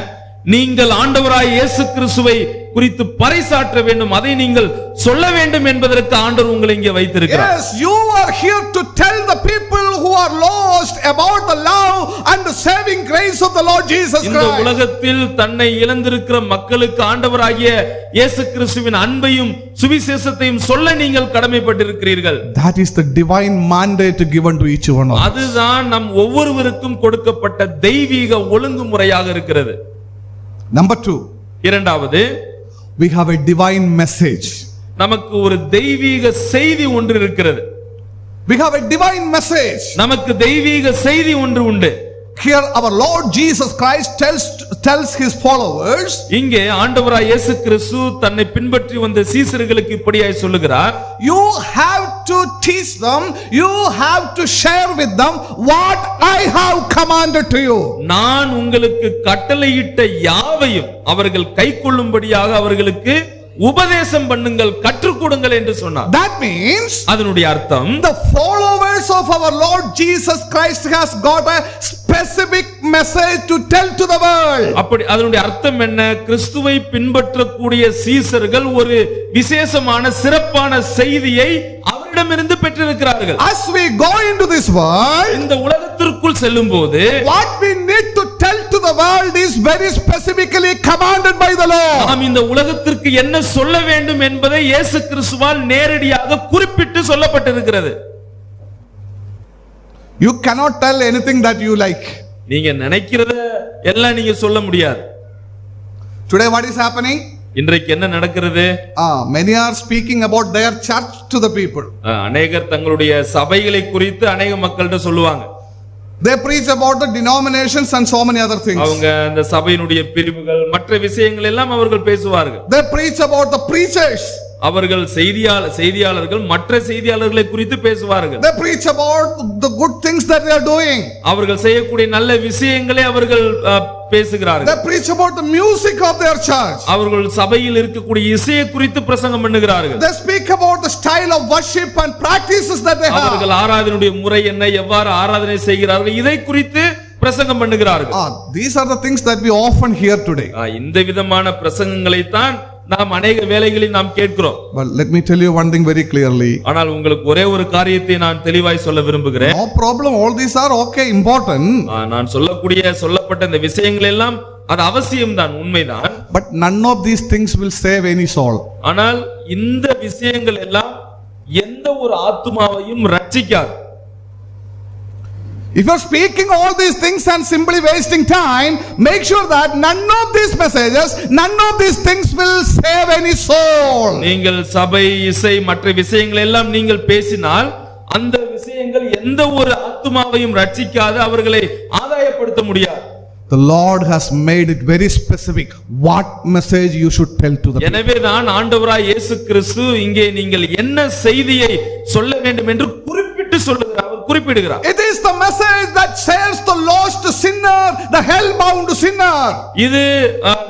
நீங்கள் ஆண்டவராய் இயேசு கிறிஸ்துவை குறித்து பறைசாற்ற வேண்டும், அதை நீங்கள் சொல்ல வேண்டும் என்பதற்கு ஆண்டவர் உங்களை இங்கே வைத்திருக்கிறார். Yes, you are here to tell the people who are lost about the love and the saving grace of the Lord Jesus Christ. இந்த உலகத்தில் தன்னை இழந்திருக்கிற மக்களுக்கு ஆண்டவராகிய இயேசு கிறிஸ்துவின் அன்பையும் சுவிசேஷத்தையும் சொல்ல நீங்கள் கடமைப்பட்டிருக்கிறீர்கள். That is the divine mandate given to each one of us. அதுதான் நம் ஒவ்வொருவருக்கும் கொடுக்கப்பட்ட தெய்வீக ஒழுங்குமுறையாக இருக்கிறது. Number 2, இரண்டாவது, we have a divine message. நமக்கு ஒரு தெய்வீக செய்தி ஒன்று இருக்கிறது. We have a divine message. நமக்கு தெய்வீக செய்தி ஒன்று உண்டு. Here our Lord Jesus Christ tells his followers, இங்கே ஆண்டவராய் இயேசு கிறிஸ்து தன்னை பின்பற்றி வந்த சீசர்களுக்கு இப்படியாய் சொல்லுகிறார், you have to teach them, you have to share with them what I have commanded to you. நான் உங்களுக்கு கட்டளையிட்ட யாவையும் அவர்கள் கைக்கொள்ளும்படியாக அவர்களுக்கு உபதேசம் பண்ணுங்கள், கற்றுக் கொடுங்கள் என்று சொன்னார். That means அதனுடைய அர்த்தம், the followers of our Lord Jesus Christ has got a specific message to tell to the world. அப்படி அதனுடைய அர்த்தம் என்ன? கிறிஸ்துவை பின்பற்றக்கூடிய சீசர்கள் ஒரு விசேஷமான சிறப்பான செய்தியை அவரிடமிருந்து பெற்றிருக்கிறார்கள். As we go into this world, இந்த உலகத்திற்குள் செல்லும்போது what we need to tell to the world is very specifically commanded by the Lord. நாம் இந்த உலகத்திற்கு என்ன சொல்ல வேண்டும் என்பதை இயேசு கிறிஸ்துவால் நேரடியாக குறிப்பிட்டு சொல்லப்பட்டிருக்கிறது. You cannot tell anything that you like. நீங்க நினைக்கிறத எல்லாம் நீங்க சொல்ல முடியாது. Today what is happening? இன்றைக்கு என்ன நடக்கிறது? Many are speaking about their church to the people. அநேகர் தங்களுடைய சபைகளை குறித்து அநேக மக்கள்கிட்ட சொல்லுவாங்க. They preach about the denominations and so many other things. அவங்க அந்த சபையினுடைய பிரிவுகள் மற்ற விஷயங்கள் எல்லாம் அவர்கள் பேசுவார்கள். They preach about the preachers. அவர்கள் செய்தியாளர்கள் மற்ற செய்தியாளர்களை குறித்து பேசுவார்கள். They preach about the good things that they are doing. அவர்கள் செய்யக்கூடிய நல்ல விஷயங்களை அவர்கள் பேசுகிறார்கள். They preach about the music of their church. அவர்கள் சபையில் இருக்கக்கூடிய இசையை குறித்து பிரசங்கம் பண்ணுகிறார்கள். They speak about the style of worship and practices that they have. அவர்கள் ஆராதனையுடைய முறை என்ன, எவ்வாறு ஆராதனை செய்கிறார்கள், இதை குறித்து பிரசங்கம் பண்ணுகிறார்கள். These are the things that we often hear today. இந்த விதமான பிரசங்கங்களை தான் நாம் அநேக வேளைகளில் நாம் கேட்கிறோம். But let me tell you one thing very clearly. ஆனால் உங்களுக்கு ஒரே ஒரு காரியத்தை நான் தெளிவாய் சொல்ல விரும்புகிறேன். No problem, all these are okay, important. நான் சொல்லப்பட்ட இந்த விஷயங்கள் எல்லாம் அது அவசியம்தான், உண்மைதான். But none of these things will save any soul. ஆனால் இந்த விஷயங்கள் எல்லாம் எந்த ஒரு ஆத்துமாவையும் ரட்சிக்காது. If you're speaking all these things and simply wasting time, make sure that none of these messages, none of these things will save any soul. நீங்கள் சபை, இசை, மற்ற விஷயங்கள் எல்லாம் நீங்கள் பேசினால் அந்த விஷயங்கள் எந்த ஒரு ஆத்துமாவையும் ரட்சிக்காது, அவர்களை ஆதாயப்படுத்த முடியாது. The Lord has made it very specific what message you should tell to the people. எனவேதான் ஆண்டவராய் இயேசு கிறிஸ்து இங்கே நீங்கள் என்ன செய்தியை சொல்ல வேண்டும் என்று குறிப்பிட்டு சொல்லுகிறார், அவர் குறிப்பிடுகிறார். It is the message that saves the lost sinner, the hell-bound sinner. இது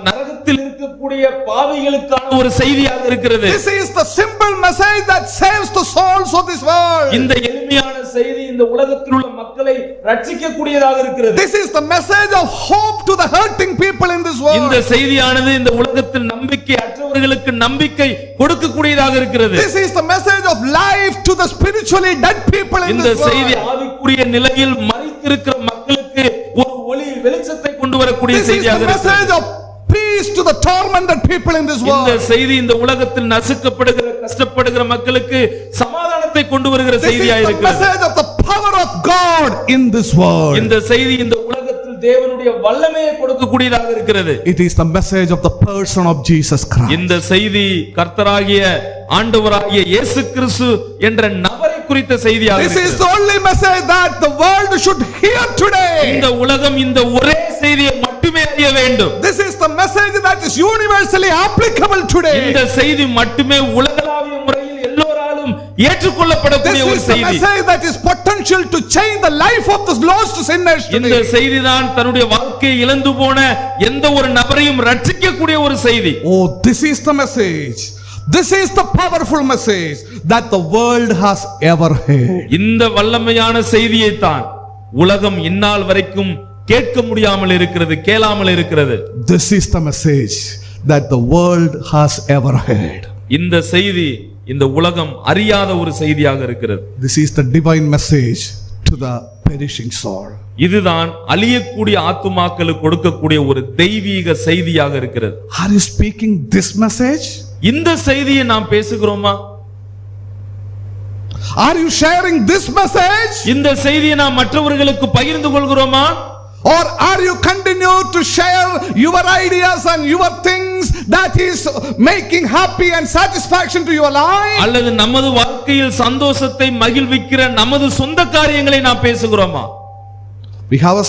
நரகத்தில் இருக்கக்கூடிய பாவிகளுக்கான ஒரு செய்தியாக இருக்கிறது. This is the simple message that saves the souls of this world. இந்த எளிமையான செய்தி இந்த உலகத்தில் உள்ள மக்களை ரட்சிக்கக்கூடியதாக இருக்கிறது. This is the message of hope to the hurting people in this world. இந்த செய்தியானது இந்த உலகத்தில் நம்பிக்கை அற்றவர்களுக்கு நம்பிக்கை கொடுக்கக்கூடியதாக இருக்கிறது. This is the message of life to the spiritually dead people in இந்த this world. செய்தி ஆவிக்குரிய நிலையில் மரித்திருக்கிற மக்களுக்கு ஒரு ஒளி வெளிச்சத்தை கொண்டு வரக்கூடிய This is செய்தியாக the message இருக்கிறது. of peace to the tormented people in this இந்த world. செய்தி இந்த உலகத்தில் நசுக்கப்படுகிற கஷ்டப்படுகிற மக்களுக்கு சமாதானத்தை கொண்டு வருகிற This is செய்தியாக the இருக்கிறது. message of the power of God in this world. இந்த செய்தி இந்த உலகத்தில் தேவனுடைய வல்லமையை கொடுக்கக்கூடியதாக இருக்கிறது. It is the message of the person of Jesus Christ. இந்த செய்தி கர்த்தராகிய ஆண்டவராகிய இயேசு கிறிஸ்து என்ற நபரை குறித்த செய்தியாக This is இருக்கிறது. the only message that the world should hear today. இந்த உலகம் இந்த ஒரே செய்தியை மட்டுமே அறிய வேண்டும். This is the message that is universally applicable today. இந்த செய்தி மட்டுமே உலகளாவிய முறையில் எல்லோராலும் ஏற்றுக்கொள்ளப்படக்கூடிய This ஒரு is the செய்தி. message that is potential to change the life of the lost sinners இந்த today. செய்திதான் தன்னுடைய வாழ்க்கையை இழந்து போன எந்த ஒரு நபரையும் ரட்சிக்கக்கூடிய ஒரு செய்தி. Oh, this is the message. This is the powerful message that the world has ever heard. இந்த வல்லமையான செய்தியை தான் உலகம் இந்நாள் வரைக்கும் கேட்க முடியாமல் இருக்கிறது, கேளாமல் இருக்கிறது. This is the message that the world has ever heard. இந்த செய்தி இந்த உலகம் அறியாத ஒரு செய்தியாக இருக்கிறது. This is the divine message to the perishing soul. இதுதான் அழியக்கூடிய ஆத்துமாக்களுக்கு கொடுக்கக்கூடிய ஒரு தெய்வீக செய்தியாக இருக்கிறது. Are you speaking this message? இந்த செய்தியை நாம் பேசுகிறோமா? Are you sharing this message? இந்த செய்தியை நாம் மற்றவர்களுக்கு பகிர்ந்து கொள்கிறோமா? Or are you continue to share your ideas and your things that is making happy and satisfaction to your life? அல்லது நமது வாழ்க்கையில் சந்தோஷத்தை மகிழ்விக்கிற நமது சொந்த காரியங்களை நாம் பேசுகிறோமா? We have a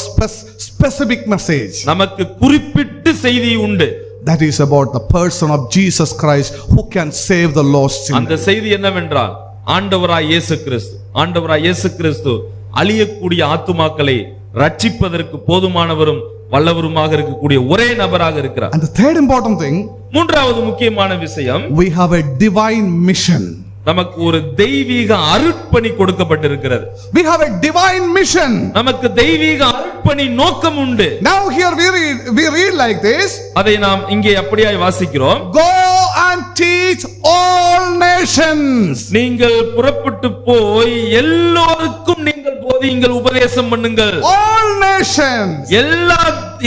specific message நமக்கு குறிப்பிட்ட செய்தி உண்டு. that is about the person of Jesus Christ who can save the lost அந்த sinner. செய்தி என்னவென்றால் ஆண்டவராய் இயேசு கிறிஸ்து, ஆண்டவராய் இயேசு கிறிஸ்து அழியக்கூடிய ஆத்துமாக்களை ரட்சிப்பதற்கு போதுமானவரும் வல்லவருமாக இருக்கக்கூடிய ஒரே நபராக இருக்கிறார். And the third important thing, மூன்றாவது முக்கியமான விஷயம், we have a divine mission. நமக்கு ஒரு தெய்வீக அருட்பணி கொடுக்கப்பட்டிருக்கிறது. We have a divine mission. நமக்கு தெய்வீக அருட்பணி நோக்கம் உண்டு. Now here we read like this. அதை நாம் இங்கே அப்படியாய் வாசிக்கிறோம். Go and teach all nations. நீங்கள் புறப்பட்டு போய் எல்லோருக்கும் நீங்கள் போதியுங்கள், உபதேசம் பண்ணுங்கள். All nations.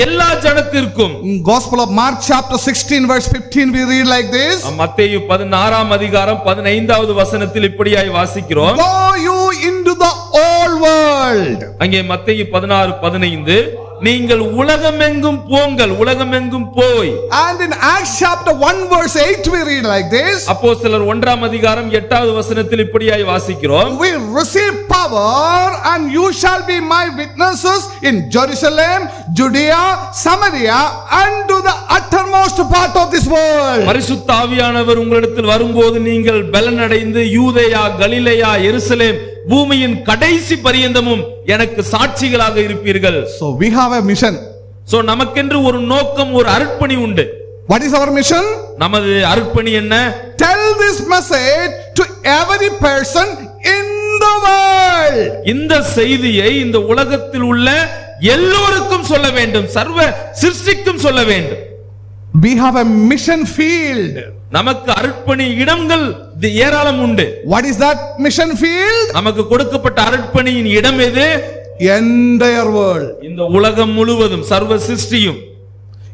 எல்லா ஜனத்திற்கும். In Gospel of Mark chapter 16 verse 15 we read like this. மத்தேயு 16 அதிகாரம் 15வது வசனத்தில் இப்படியாய் வாசிக்கிறோம். Go you into the whole world. அங்கே மத்தேயு 16:15, நீங்கள் உலகமெங்கும் போங்கள், உலகமெங்கும் போய். And in Acts chapter 1 verse 8 we read like this. அப்போஸ்தலர் 1 அதிகாரம் 8வது வசனத்தில் இப்படியாய் வாசிக்கிறோம். We receive power and you shall be my witnesses in Jerusalem, Judea, Samaria and to the uttermost part of this world. பரிசுத்த ஆவியானவர் உங்களிடத்தில் வரும்போது நீங்கள் பலனடைந்து யூதேயா, கலிலேயா, எருசலேம், பூமியின் கடைசி பரியந்தமும் எனக்கு சாட்சிகளாக இருப்பீர்கள். So we have a mission. So நமக்கென்று ஒரு நோக்கம், ஒரு அருட்பணி உண்டு. What is our mission? நமது அருட்பணி என்ன? Tell this message to every person in the world. இந்த செய்தியை இந்த உலகத்தில் உள்ள எல்லோருக்கும் சொல்ல வேண்டும், சர்வ சிருஷ்டிக்கும் சொல்ல வேண்டும். We have a mission field. நமக்கு அருட்பணி இடங்கள் ஏராளம் உண்டு. What is that mission field? நமக்கு கொடுக்கப்பட்ட அருட்பணியின் இடம் எது? Entire world. இந்த உலகம் முழுவதும், சர்வ சிருஷ்டியும்.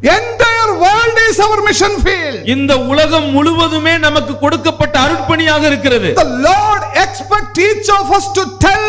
Entire world is our mission field. இந்த உலகம் முழுவதுமே நமக்கு கொடுக்கப்பட்ட அருட்பணியாக இருக்கிறது. The Lord expects each of us to tell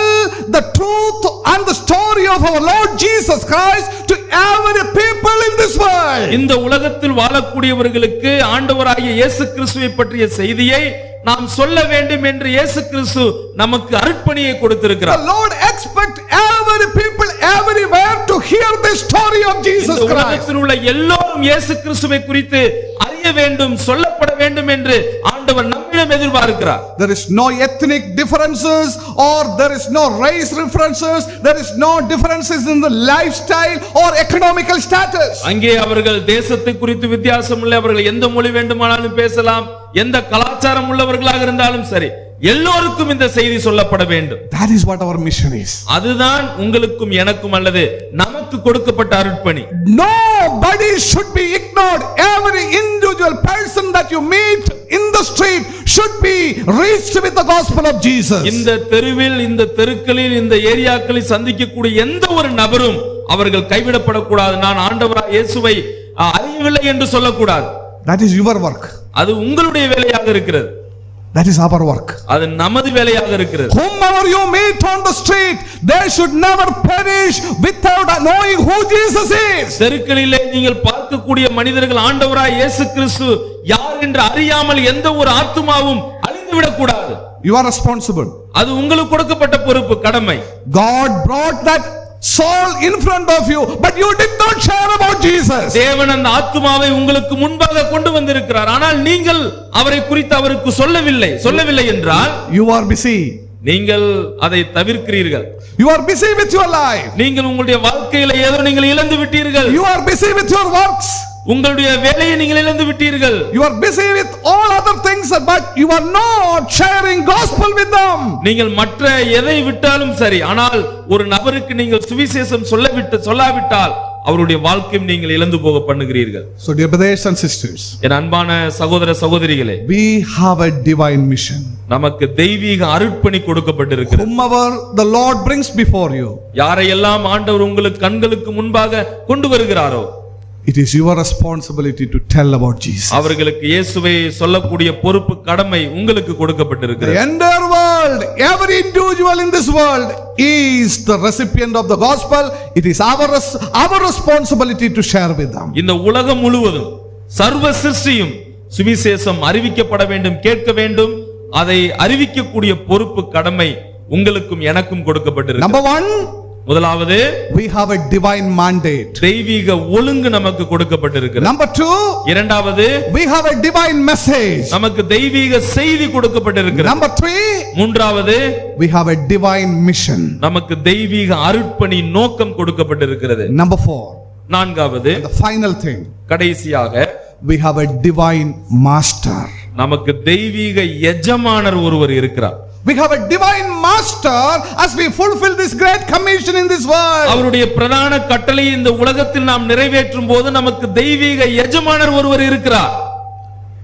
the truth and the story of our Lord Jesus Christ to every people in this world. இந்த உலகத்தில் வாழக்கூடியவர்களுக்கு ஆண்டவராகிய இயேசு கிறிஸ்துவை பற்றிய செய்தியை நாம் சொல்ல வேண்டும் என்று இயேசு கிறிஸ்து நமக்கு அருட்பணியை கொடுத்திருக்கிறார். The Lord expects every people everywhere to hear the story of Jesus இந்த Christ. உலகத்தில் உள்ள எல்லோரும் இயேசு கிறிஸ்துவை குறித்து அறிய வேண்டும், சொல்லப்பட வேண்டும் என்று ஆண்டவர் நம்மிடம் எதிர்பார்க்கிறார். There is no ethnic differences or there is no race differences. There is no differences in the lifestyle or economical status. அங்கே அவர்கள் தேசத்தை குறித்து வித்தியாசம் இல்லை. அவர்கள் எந்த மொழி வேண்டுமானாலும் பேசலாம், எந்த கலாச்சாரம் உள்ளவர்களாக இருந்தாலும் சரி, எல்லோருக்கும் இந்த செய்தி சொல்லப்பட வேண்டும். That is what our mission is. அதுதான் உங்களுக்கும் எனக்கும் அல்லது நமக்கு கொடுக்கப்பட்ட அருட்பணி. Nobody should be ignored. Every individual person that you meet in the street should be reached with the gospel of Jesus. இந்த தெருவில், இந்த தெருக்களில், இந்த ஏரியாக்களில் சந்திக்கக்கூடிய எந்த ஒரு நபரும் அவர்கள் கைவிடப்படக்கூடாது. நான் ஆண்டவராகிய இயேசுவை அறியவில்லை என்று சொல்லக்கூடாது. That is your work. அது உங்களுடைய வேலையாக இருக்கிறது. That is our work. அது நமது வேலையாக இருக்கிறது. Whomever you meet on the street, they should never perish without knowing who Jesus is. தெருக்களிலே நீங்கள் பார்க்கக்கூடிய மனிதர்கள் ஆண்டவராகிய இயேசு கிறிஸ்து யார் என்று அறியாமல் எந்த ஒரு ஆத்துமாவும் அழிந்து விடக்கூடாது. You are responsible. அது உங்களுக்கு கொடுக்கப்பட்ட பொறுப்பு, கடமை. God brought that soul in front of you, but you did not share about Jesus. தேவன் அந்த ஆத்துமாவை உங்களுக்கு முன்பாக கொண்டு வந்திருக்கிறார், ஆனால் நீங்கள் அவரை குறித்து அவருக்கு சொல்லவில்லை என்றால் You are busy. நீங்கள் அதை தவிர்க்கிறீர்கள். You are busy with your life. நீங்கள் உங்களுடைய வாழ்க்கையில ஏதோ நீங்கள் இழந்து விட்டீர்கள். You are busy with your works. உங்களுடைய வேலையை நீங்கள் இழந்து விட்டீர்கள். You are busy with all other things, but you are not sharing gospel with them. நீங்கள் மற்ற எதை விட்டாலும் சரி, ஆனால் ஒரு நபருக்கு நீங்கள் சுவிசேஷம் சொல்லாவிட்டால் அவருடைய வாழ்க்கையும் நீங்கள் இழந்து போக பண்ணுகிறீர்கள். So dear brothers and sisters, என் அன்பான சகோதர சகோதரிகளே, we have a divine mission. நமக்கு தெய்வீக அருட்பணி கொடுக்கப்பட்டிருக்கிறது. Whomever the Lord brings before you, யாரையெல்லாம் ஆண்டவர் உங்களுக்கு கண்களுக்கு முன்பாக கொண்டு வருகிறாரோ, it is your responsibility to tell about Jesus. அவர்களுக்கு இயேசுவை சொல்லக்கூடிய பொறுப்பு, கடமை உங்களுக்கு கொடுக்கப்பட்டிருக்கிறது. The entire world, every individual in this world is the recipient of the gospel. It is our responsibility to share with them. இந்த உலகம் முழுவதும் சர்வ சிருஷ்டியும் சுவிசேஷம் அறிவிக்கப்பட வேண்டும், கேட்க வேண்டும். அதை அறிவிக்கக்கூடிய பொறுப்பு, கடமை உங்களுக்கும் எனக்கும் கொடுக்கப்பட்டிருக்கிறது. Number 1, முதலாவது, we have a divine mandate. தெய்வீக ஒழுங்கு நமக்கு கொடுக்கப்பட்டிருக்கிறது. Number 2, இரண்டாவது, we have a divine message. நமக்கு தெய்வீக செய்தி கொடுக்கப்பட்டிருக்கிறது. Number 3, மூன்றாவது, we have a divine mission. நமக்கு தெய்வீக அருட்பணி நோக்கம் கொடுக்கப்பட்டிருக்கிறது. Number 4, நான்காவது, the final thing, கடைசியாக, we have a divine master. நமக்கு தெய்வீக எஜமானர் ஒருவர் இருக்கிறார். We have a divine master as we fulfill this great commission in this world. அவருடைய பிரதான கட்டளையை இந்த உலகத்தில் நாம் நிறைவேற்றும் போது நமக்கு தெய்வீக எஜமானர் ஒருவர் இருக்கிறார்.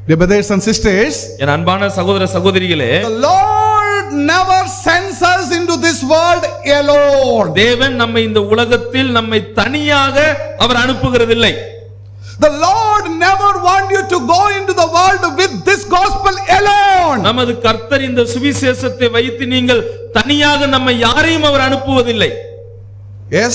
Dear brothers and sisters, என் அன்பான சகோதர சகோதரிகளே, the Lord never sends us into this world alone. தேவன் நம்மை இந்த உலகத்தில் நம்மை தனியாக அவர் அனுப்புகிறதில்லை. The Lord never want you to go into the world with this gospel alone. நமது கர்த்தர் இந்த சுவிசேஷத்தை வைத்து நீங்கள் தனியாக நம்மை யாரையும் அவர் அனுப்புவதில்லை. Yes,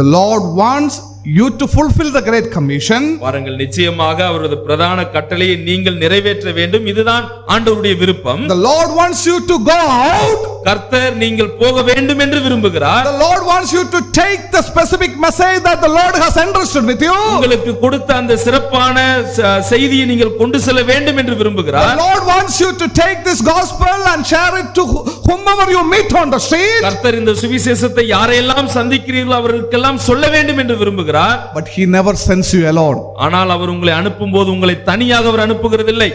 the Lord wants you to fulfill the great commission. வாருங்கள், நிச்சயமாக அவரது பிரதான கட்டளையை நீங்கள் நிறைவேற்ற வேண்டும். இதுதான் ஆண்டவருடைய விருப்பம். The Lord wants you to go out. கர்த்தர் நீங்கள் போக வேண்டும் என்று விரும்புகிறார். The Lord wants you to take the specific message that the Lord has entrusted with you. உங்களுக்கு கொடுத்த அந்த சிறப்பான செய்தியை நீங்கள் கொண்டு செல்ல வேண்டும் என்று விரும்புகிறார். The Lord wants you to take this gospel and share it to whomever you meet on the street. கர்த்தர் இந்த சுவிசேஷத்தை யாரெல்லாம் சந்திக்கிறீர்களோ அவர்களுக்கெல்லாம் சொல்ல வேண்டும் என்று விரும்புகிறார். But he never sends you alone. ஆனால் அவர் உங்களை அனுப்பும்போது உங்களை தனியாக அவர் அனுப்புகிறதில்லை.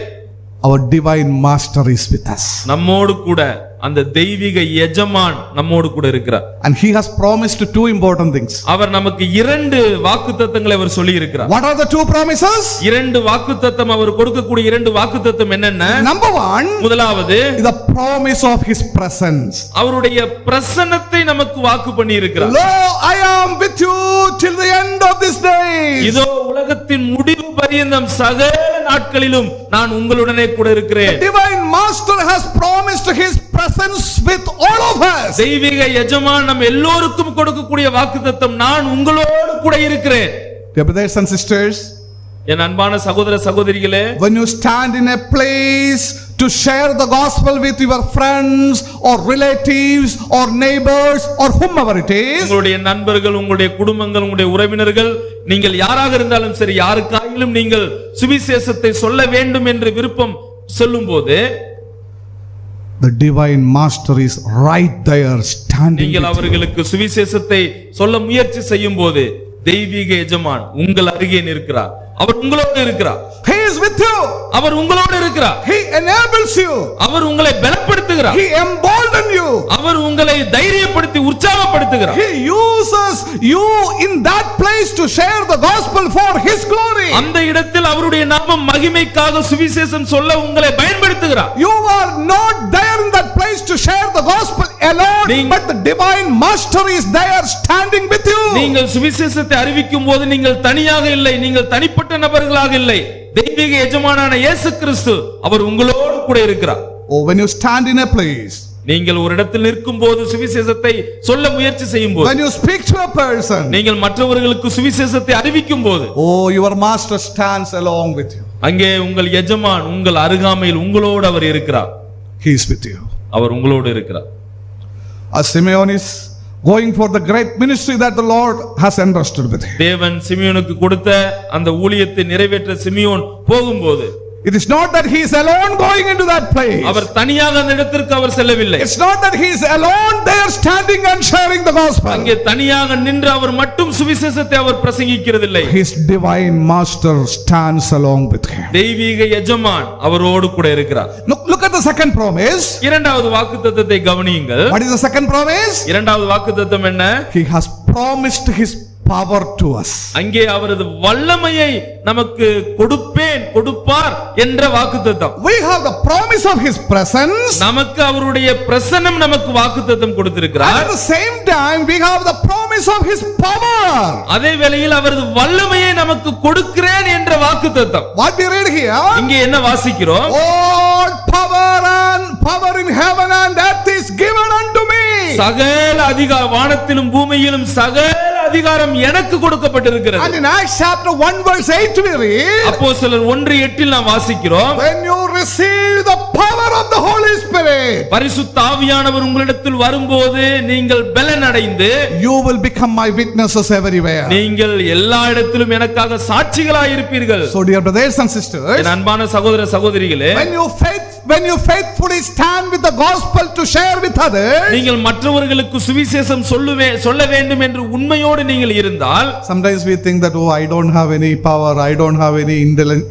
Our divine master is with us. நம்மோடு கூட அந்த தெய்வீக எஜமான் நம்மோடு கூட இருக்கிறார். And he has promised two important things. அவர் நமக்கு இரண்டு வாக்குத்தத்தங்களை அவர் சொல்லி இருக்கிறார். What are the two promises? இரண்டு வாக்குத்தத்தம் அவர் கொடுக்கக்கூடிய இரண்டு வாக்குத்தத்தம் என்னென்ன? Number one, முதலாவது the promise of his presence. அவருடைய பிரசன்னத்தை நமக்கு வாக்கு பண்ணி இருக்கிறார். Lo, I am with you till the end of this day. இதோ உலகத்தின் முடிவு பரியந்தம் சகல நாட்களிலும் நான் உங்களுடனே கூட இருக்கிறேன். The divine master has promised his presence with all of us. தெய்வீக எஜமான் நம்ம எல்லோருக்கும் கொடுக்கக்கூடிய வாக்குத்தத்தம், நான் உங்களோடு கூட இருக்கிறேன். Dear brothers and sisters, என் அன்பான சகோதர சகோதரிகளே, when you stand in a place to share the gospel with your friends or relatives or neighbors or whomever it is, உங்களுடைய நண்பர்கள், உங்களுடைய குடும்பங்கள், உங்களுடைய உறவினர்கள், நீங்கள் யாராக இருந்தாலும் சரி, யாருக்காயிலும் நீங்கள் சுவிசேஷத்தை சொல்ல வேண்டும் என்று விருப்பம் சொல்லும்போது, the divine master is right there standing. நீங்கள் அவர்களுக்கு சுவிசேஷத்தை சொல்ல முயற்சி செய்யும் போது தெய்வீக எஜமான் உங்கள் அருகே நிற்கிறார். அவர் உங்களோடு இருக்கிறார். He is with you. அவர் உங்களோடு இருக்கிறார். He enables you. அவர் உங்களை பலப்படுத்துகிறார். He emboldens you. அவர் உங்களை தைரியப்படுத்தி உற்சாகப்படுத்துகிறார். He uses you in that place to share the gospel for his glory. அந்த இடத்தில் அவருடைய நாமம் மகிமைக்காக சுவிசேஷம் சொல்ல உங்களை பயன்படுத்துகிறார். You are not there in that place to share the gospel alone, but the divine master is there standing with you. நீங்கள் சுவிசேஷத்தை அறிவிக்கும் போது நீங்கள் தனியாக இல்லை, நீங்கள் தனிப்பட்ட நபர்களாக இல்லை. தெய்வீக எஜமானான இயேசு கிறிஸ்து அவர் உங்களோடு கூட இருக்கிறார். Oh, when you stand in a place, நீங்கள் ஒரு இடத்தில் நிற்கும் போது சுவிசேஷத்தை சொல்ல முயற்சி செய்யும் போது, when you speak to a person, நீங்கள் மற்றவர்களுக்கு சுவிசேஷத்தை அறிவிக்கும் போது, oh, your master stands along with you. அங்கே உங்கள் எஜமான் உங்கள் அருகாமையில் உங்களோடு அவர் இருக்கிறார். He is with you. அவர் உங்களோடு இருக்கிறார். As Simeon is going for the great ministry that the Lord has entrusted with him, தேவன் சிமியோனுக்கு கொடுத்த அந்த ஊழியத்தை நிறைவேற்ற சிமியோன் போகும்போது, it is not that he is alone going into that place. அவர் தனியாக அந்த இடத்திற்கு அவர் செல்லவில்லை. It's not that he is alone there standing and sharing the gospel. அங்கே தனியாக நின்று அவர் மட்டும் சுவிசேஷத்தை அவர் பிரசங்கிக்கிறதில்லை. His divine master stands along with him. தெய்வீக எஜமான் அவரோடு கூட இருக்கிறார். Look at the second promise. இரண்டாவது வாக்குத்தத்தத்தை கவனியுங்கள். What is the second promise? இரண்டாவது வாக்குத்தத்தம் என்ன? He has promised his power to us. அங்கே அவரது வல்லமையை நமக்கு கொடுப்பார் என்ற வாக்குத்தத்தம். We have the promise of his presence. நமக்கு அவருடைய பிரசன்னம் நமக்கு வாக்குத்தத்தம் கொடுத்திருக்கிறார். At the same time we have the promise of his power. அதே வேளையில் அவரது வல்லமையை நமக்கு கொடுக்கிறேன் என்ற வாக்குத்தத்தம். What we read here? இங்கே என்ன வாசிக்கிறோம்? All power in heaven and earth is given unto me. சகல அதிகாரம் வானத்திலும் பூமியிலும் சகல அதிகாரம் எனக்கு கொடுக்கப்பட்டிருக்கிறது. And in Acts chapter 1 verse 8 we read, அப்போஸ்தலர் 1:8 நாம் வாசிக்கிறோம், when you receive the power of the Holy Spirit, பரிசுத்த ஆவியானவர் உங்களிடத்தில் வரும்போது நீங்கள் பலன் அடைந்து, you will become my witnesses everywhere. நீங்கள் எல்லா இடத்திலும் எனக்காக சாட்சிகளாய் இருப்பீர்கள். So dear brothers and sisters, என் அன்பான சகோதர சகோதரிகளே, when you faithfully stand with the gospel to share with others, நீங்கள் மற்றவர்களுக்கு சுவிசேஷம் சொல்ல வேண்டும் என்று உண்மையோடு நீங்கள் இருந்தால், sometimes we think that, oh, I don't have any power, I don't have any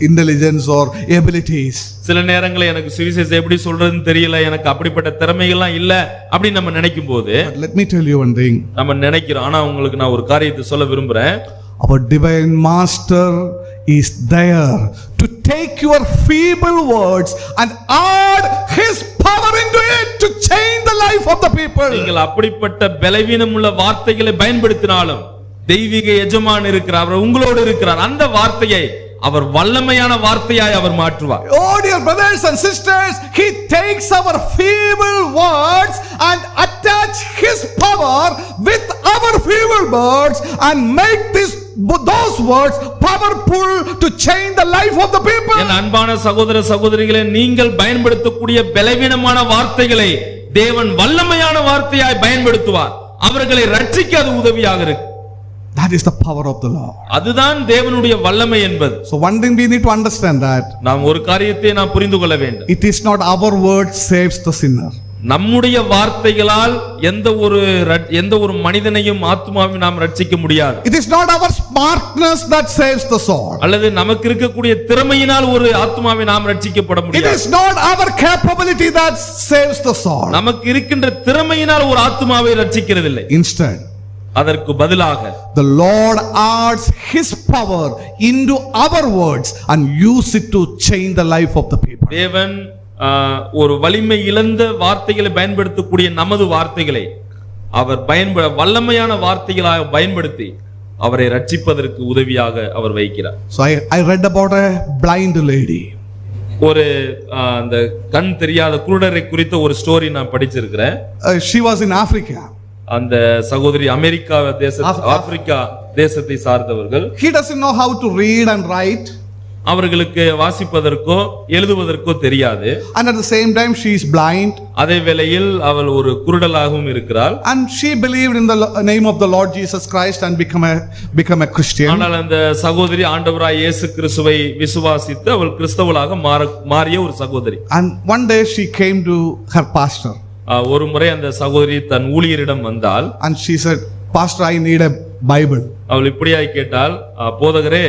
intelligence or abilities. சில நேரங்களில் எனக்கு சுவிசேஷம் எப்படி சொல்றதுன்னு தெரியல, எனக்கு அப்படிப்பட்ட திறமைகள்லாம் இல்ல அப்படி நம்ம நினைக்கும் போது, But let me tell you one thing. நம்ம நினைக்கிறோம். ஆனா உங்களுக்கு நான் ஒரு காரியத்தை சொல்ல விரும்புறேன். Our divine master is there to take your feeble words and add his power into it to change the life of the people. நீங்கள் அப்படிப்பட்ட பலவீனம் உள்ள வார்த்தைகளை பயன்படுத்தினாலும் தெய்வீக எஜமான் இருக்கிறார், அவர் உங்களோடு இருக்கிறார். அந்த வார்த்தையை அவர் வல்லமையான வார்த்தையாய் அவர் மாற்றுவார். Oh dear brothers and sisters, he takes our feeble words and attach his power with our feeble words and make those words powerful to change the life of the people. என் அன்பான சகோதர சகோதரிகளே, நீங்கள் பயன்படுத்தக்கூடிய பலவீனமான வார்த்தைகளை தேவன் வல்லமையான வார்த்தையாய் பயன்படுத்துவார். அவர்களை ரட்சிக்க அது உதவியாக இருக்கு. That is the power of the Lord. அதுதான் தேவனுடைய வல்லமை என்பது. So one thing we need to understand that நாம் ஒரு காரியத்தை நாம் புரிந்து கொள்ள வேண்டும். it is not our word saves the sinner. நம்முடைய வார்த்தைகளால் எந்த ஒரு மனிதனையும் ஆத்துமாவை நாம் ரட்சிக்க முடியாது. It is not our smartness that saves the soul. அல்லது நமக்கு இருக்கக்கூடிய திறமையினால் ஒரு ஆத்துமாவை நாம் ரட்சிக்கப்பட It முடியாது. is not our capability that saves the soul. நமக்கு இருக்கின்ற திறமையினால் ஒரு ஆத்துமாவை ரட்சிக்கிறதில்லை. Instead, அதற்கு பதிலாக the Lord adds his power into our words and use it to change the life of the people. தேவன் ஒரு வலிமை இழந்த வார்த்தைகளை பயன்படுத்தக்கூடிய நமது வார்த்தைகளை அவர் வல்லமையான வார்த்தைகளாக பயன்படுத்தி அவரை ரட்சிப்பதற்கு உதவியாக அவர் வைக்கிறார். So I read about a blind lady. ஒரு அந்த கண் தெரியாத குருடரை குறித்த ஒரு ஸ்டோரி நான் படிச்சிருக்கிறேன். She was in Africa. அந்த சகோதரி ஆப்பிரிக்கா தேசத்தை சார்ந்தவர்கள். He doesn't know how to read and write. அவர்களுக்கு வாசிப்பதற்கோ எழுதுவதற்கோ தெரியாது. And at the same time she is blind. அதே வேளையில் அவள் ஒரு குருடலாகவும் இருக்கிறாள். And she believed in the name of the Lord Jesus Christ and become a Christian. ஆனால் அந்த சகோதரி ஆண்டவராய் இயேசு கிறிஸ்துவை விசுவாசித்து அவள் கிறிஸ்தவளாக மாறிய ஒரு சகோதரி. And one day she came to her pastor. ஒரு முறை அந்த சகோதரி தன் ஊழியரிடம் வந்தால். And she said, Pastor, I need a Bible. அவள் இப்படியாய் கேட்டால், போதகரே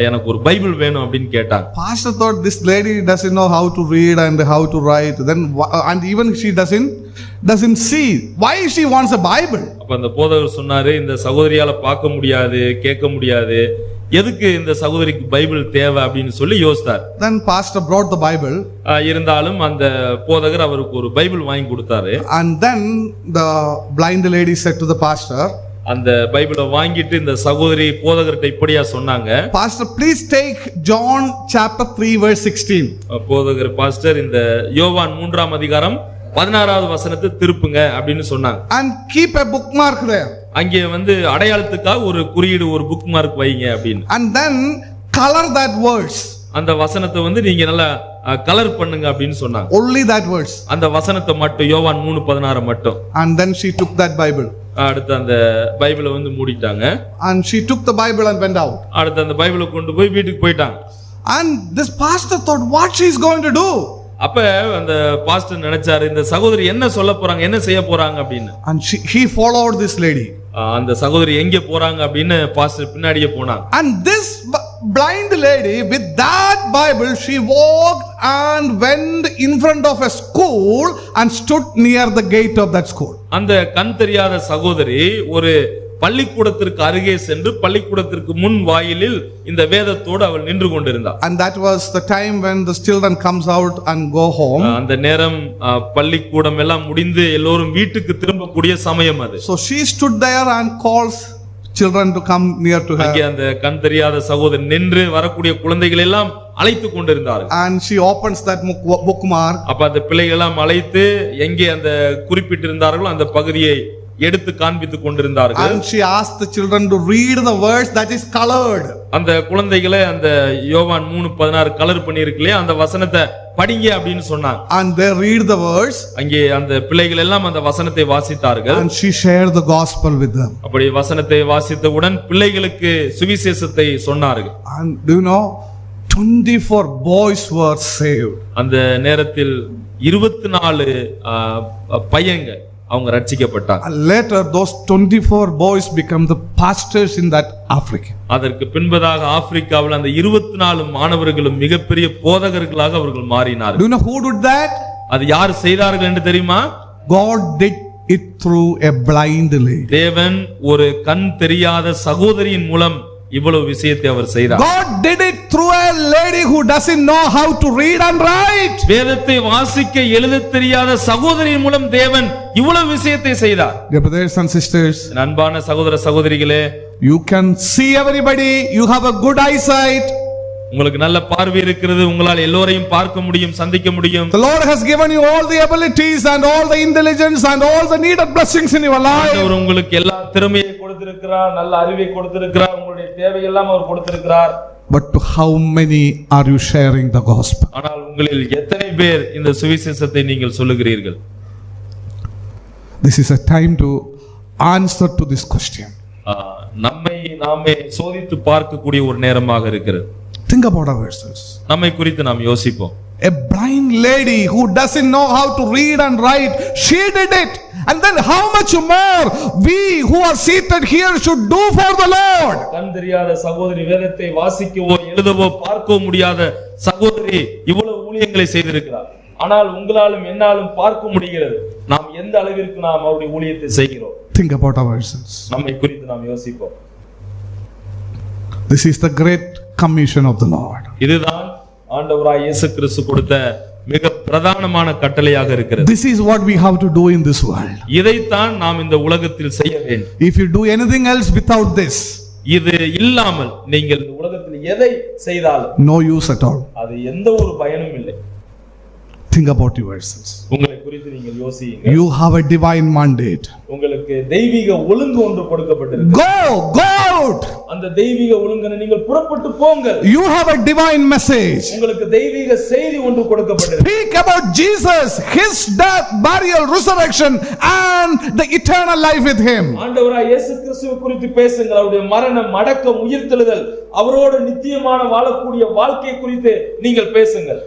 எனக்கு ஒரு பைபிள் வேணும் அப்படின்னு கேட்டாங்க. Pastor thought this lady doesn't know how to read and how to write. Then and even she doesn't see why she wants a Bible. அப்ப அந்த போதகர் சொன்னாரு, இந்த சகோதரியால பார்க்க முடியாது, கேட்க முடியாது, எதுக்கு இந்த சகோதரிக்கு பைபிள் தேவை அப்படின்னு சொல்லி யோசித்தார். Then pastor brought the Bible. இருந்தாலும் அந்த போதகர் அவருக்கு ஒரு பைபிள் வாங்கி கொடுத்தாரு. And then the blind lady said to the pastor, அந்த பைபிளை வாங்கிட்டு இந்த சகோதரி போதகர்கிட்ட இப்படியா சொன்னாங்க, Pastor, please take John chapter 3 verse 16. போதகர் பாஸ்டர் இந்த யோவான் 3ஆம் அதிகாரம் 16வது வசனத்தை திருப்புங்க அப்படின்னு சொன்னாங்க. And keep a bookmark there. அங்கே அடையாளத்துக்காக ஒரு குறியீடு, ஒரு புக் மார்க் வைங்க அப்படின்னு. And then color that verse. அந்த வசனத்தை நீங்க நல்லா கலர் பண்ணுங்க அப்படின்னு சொன்னாங்க. Only that verse. அந்த வசனத்தை மட்டும், யோவான் 3:16 மட்டும். And then she took that Bible. அடுத்து அந்த பைபிளை மூடிட்டாங்க. And she took the Bible and went out. அடுத்து அந்த பைபிளை கொண்டு போய் வீட்டுக்கு போயிட்டாங்க. And this pastor thought what she is going to do. அப்ப அந்த பாஸ்டர் நினைச்சாரு, இந்த சகோதரி என்ன சொல்ல போறாங்க, என்ன செய்ய போறாங்க அப்படின்னு. And he followed this lady. அந்த சகோதரி எங்க போறாங்க அப்படின்னு பாஸ்டர் பின்னாடியே போனாங்க. And this blind lady with that Bible, she walked and went in front of a school and stood near the gate of that school. அந்த கண் தெரியாத சகோதரி ஒரு பள்ளிக்கூடத்திற்கு அருகே சென்று பள்ளிக்கூடத்திற்கு முன் வாயிலில் இந்த வேதத்தோடு அவள் நின்று கொண்டிருந்தாள். And that was the time when the children comes out and go home. அந்த நேரம் பள்ளிக்கூடம் எல்லாம் முடிந்து எல்லோரும் வீட்டுக்கு திரும்பக்கூடிய சமயம் அது. So she stood there and calls children to come near to her. அங்கே அந்த கண் தெரியாத சகோதரி நின்று வரக்கூடிய குழந்தைகள் எல்லாம் அழைத்து கொண்டிருந்தார்கள். And she opens that bookmark. அப்ப அந்த பிள்ளைகள் எல்லாம் அழைத்து எங்கே அந்த குறிப்பிட்டிருந்தார்களோ அந்த பகுதியை எடுத்து காண்பித்துக் கொண்டிருந்தார்கள். And she asked the children to read the verse that is colored. அந்த குழந்தைகளை அந்த யோவான் 3:16 கலர் பண்ணியிருக்கலையே அந்த வசனத்தை படிங்க அப்படின்னு சொன்னாங்க. And they read the verse. அங்கே அந்த பிள்ளைகள் எல்லாம் அந்த வசனத்தை வாசித்தார்கள். And she shared the gospel with them. அப்படி வசனத்தை வாசித்தவுடன் பிள்ளைகளுக்கு சுவிசேஷத்தை சொன்னார்கள். And do you know 24 boys were saved. அந்த நேரத்தில் 24 பையங்க அவங்க ரட்சிக்கப்பட்டாங்க. And later those 24 boys become the pastors in that Africa. அதற்கு பின்பதாக ஆப்பிரிக்காவில் அந்த 24 மாணவர்களும் மிகப்பெரிய போதகர்களாக அவர்கள் மாறினார்கள். Do you know who did that? அது யார் செய்தார்கள் என்று தெரியுமா? God did it through a blind lady. தேவன் ஒரு கண் தெரியாத சகோதரியின் மூலம் இவ்வளவு விஷயத்தை அவர் செய்தார். God did it through a lady who doesn't know how to read and write. வேதத்தை வாசிக்க எழுத தெரியாத சகோதரியின் மூலம் தேவன் இவ்வளவு விஷயத்தை செய்தார். Dear brothers and sisters, அன்பான சகோதர சகோதரிகளே, you can see everybody, you have a good eyesight. உங்களுக்கு நல்ல பார்வை இருக்கிறது, உங்களால் எல்லோரையும் பார்க்க முடியும், சந்திக்க முடியும். The Lord has given you all the abilities and all the intelligence and all the needed blessings in your life. ஆண்டவர் உங்களுக்கு எல்லா திறமையை கொடுத்திருக்கிறார், நல்ல அறிவை கொடுத்திருக்கிறார், உங்களுடைய தேவையெல்லாம் அவர் கொடுத்திருக்கிறார். But to how many are you sharing the gospel? ஆனால் உங்களில் எத்தனை பேர் இந்த சுவிசேஷத்தை நீங்கள் சொல்லுகிறீர்கள்? This is a time to answer to this question. நம்மை நாமே சோதித்து பார்க்கக்கூடிய ஒரு நேரமாக இருக்கிறது. Think about ourselves. நம்மை குறித்து நாம் யோசிப்போம். A blind lady who doesn't know how to read and write, she did it. And then how much more we who are seated here should do for the Lord. கண் தெரியாத சகோதரி வேதத்தை வாசிக்கவோ எழுதவோ பார்க்கவோ முடியாத சகோதரி இவ்வளவு ஊழியங்களை செய்திருக்கிறார். ஆனால் உங்களாலும் என்னாலும் பார்க்க முடிகிறது. நாம் எந்த அளவிற்கு நாம் அவருடைய ஊழியத்தை செய்கிறோம். Think about ourselves. நம்மை குறித்து நாம் யோசிப்போம். This is the great commission of the Lord. இதுதான் ஆண்டவராய் இயேசு கிறிஸ்து கொடுத்த மிக பிரதானமான கட்டளையாக இருக்கிறது. This is what we have to do in this world. இதைத்தான் நாம் இந்த உலகத்தில் செய்ய வேண்டும். If you do anything else without this, இது இல்லாமல் நீங்கள் இந்த உலகத்தில் எதை செய்தாலும் no use at all. அது எந்த ஒரு பயனும் இல்லை. Think about yourselves. உங்களை குறித்து நீங்கள் யோசியுங்க. You have a divine mandate. உங்களுக்கு தெய்வீக ஒழுங்கு ஒன்று கொடுக்கப்பட்டிருக்கு. Go out. அந்த தெய்வீக ஒழுங்கனை நீங்கள் புறப்பட்டு போங்கள். You have a divine message. உங்களுக்கு தெய்வீக செய்தி ஒன்று கொடுக்கப்பட்டிருக்கு. Speak about Jesus, his death, burial, resurrection and the eternal life with him. ஆண்டவராய் இயேசு கிறிஸ்துவை குறித்து பேசுங்கள். அவருடைய மரணம், அடக்கம், உயிர்த்தெழுதல், அவரோடு நித்தியமான வாழக்கூடிய வாழ்க்கை குறித்து நீங்கள் பேசுங்கள்.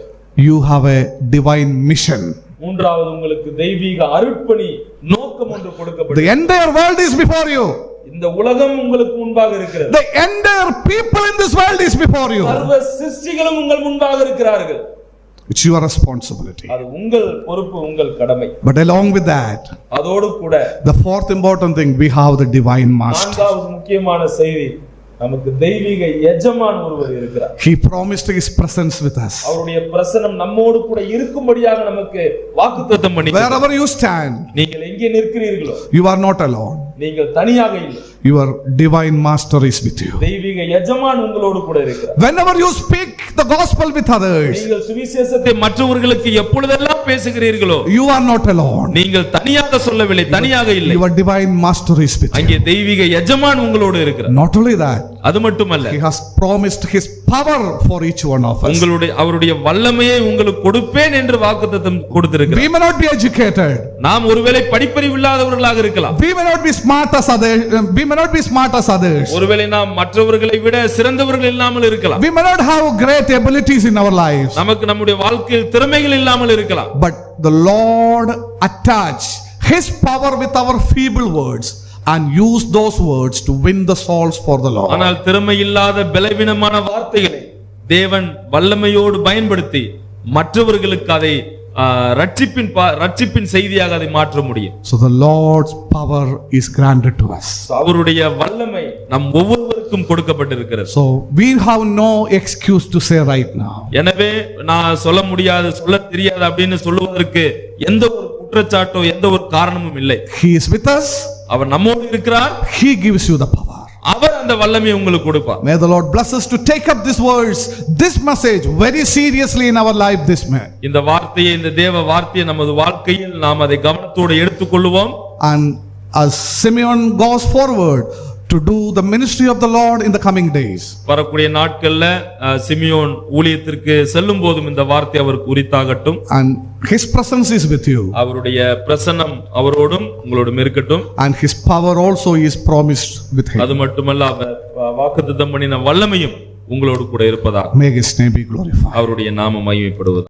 You have a divine mission. மூன்றாவது உங்களுக்கு தெய்வீக அருட்பணி நோக்கம் ஒன்று கொடுக்கப்பட்டிருக்கு. The entire world is before you. இந்த உலகம் உங்களுக்கு முன்பாக இருக்கிறது. The entire people in this world is before you. சர்வ சிருஷ்டிகளும் உங்கள் முன்பாக இருக்கிறார்கள். It's your responsibility. அது உங்கள் பொறுப்பு, உங்கள் கடமை. But along with that, அதோடு கூட the fourth important thing, we have the divine master. நான்காவது முக்கியமான செய்தி, நமக்கு தெய்வீக எஜமான் ஒருவர் இருக்கிறார். He promised his presence with us. அவருடைய பிரசன்னம் நம்மோடு கூட இருக்கும்படியாக நமக்கு வாக்குத்தத்தம் பண்ணினார். Wherever you stand, நீங்கள் எங்கே நிற்கிறீர்களோ you are not alone. நீங்கள் தனியாக இல்லை. Your divine master is with you. தெய்வீக எஜமான் உங்களோடு கூட இருக்கிறார். Whenever you speak the gospel with others, நீங்கள் சுவிசேஷத்தை மற்றவர்களுக்கு எப்பொழுதெல்லாம் பேசுகிறீர்களோ, you are not alone. நீங்கள் தனியாக சொல்லவில்லை, தனியாக இல்லை. Your divine master is with you. அங்கே தெய்வீக எஜமான் உங்களோடு இருக்கிறார். Not only that, அது மட்டுமல்ல, he has promised his power for each one of us. அவருடைய வல்லமையை உங்களுக்கு கொடுப்பேன் என்று வாக்குத்தத்தம் கொடுத்திருக்கிறார். We may not be educated. நாம் ஒருவேளை படிப்பறிவு இல்லாதவர்களாக இருக்கலாம். We may not be smart as others. We may not be smart as others. ஒருவேளை நாம் மற்றவர்களை விட சிறந்தவர்கள் இல்லாமல் இருக்கலாம். We may not have great abilities in our lives. நமக்கு நம்முடைய வாழ்க்கையில் திறமைகள் இல்லாமல் இருக்கலாம். But the Lord attach his power with our feeble words and use those words to win the souls for the Lord. ஆனால் திறமை இல்லாத பலவீனமான வார்த்தைகளை தேவன் வல்லமையோடு பயன்படுத்தி மற்றவர்களுக்கு அதை ரட்சிப்பின் செய்தியாக அதை மாற்ற முடியும். So the Lord's power is granted to us. அவருடைய வல்லமை நம் ஒவ்வொருவருக்கும் கொடுக்கப்பட்டிருக்கிறது. So we have no excuse to say right now. எனவே நான் சொல்ல முடியாது, சொல்ல தெரியாது அப்படின்னு சொல்லுவதற்கு எந்த ஒரு குற்றச்சாட்டோ எந்த ஒரு காரணமும் இல்லை. He is with us. அவர் நம்மோடு இருக்கிறார். He gives you the power. அவர் அந்த வல்லமையை உங்களுக்கு கொடுப்பார். May the Lord bless us to take up this words, this message very seriously in our life this May. இந்த வார்த்தையை, இந்த தேவ வார்த்தையை நமது வாழ்க்கையில் நாம் அதை கவனத்தோடு எடுத்துக்கொள்வோம். And as Simeon goes forward to do the ministry of the Lord in the coming days, வரக்கூடிய நாட்கள்ல சிமியோன் ஊழியத்திற்கு செல்லும் போதும் இந்த வார்த்தை அவருக்கு உரித்தாகட்டும். and his presence is with you, அவருடைய பிரசன்னம் அவரோடும் உங்களோடும் இருக்கட்டும். and his power also is promised with him. அது மட்டுமல்ல, அவர் வாக்குத்தத்தம் பண்ணின வல்லமையும் உங்களோடு கூட இருப்பதாக. May his name be glorified. அவருடைய நாமம் மகிமைப்படுவது.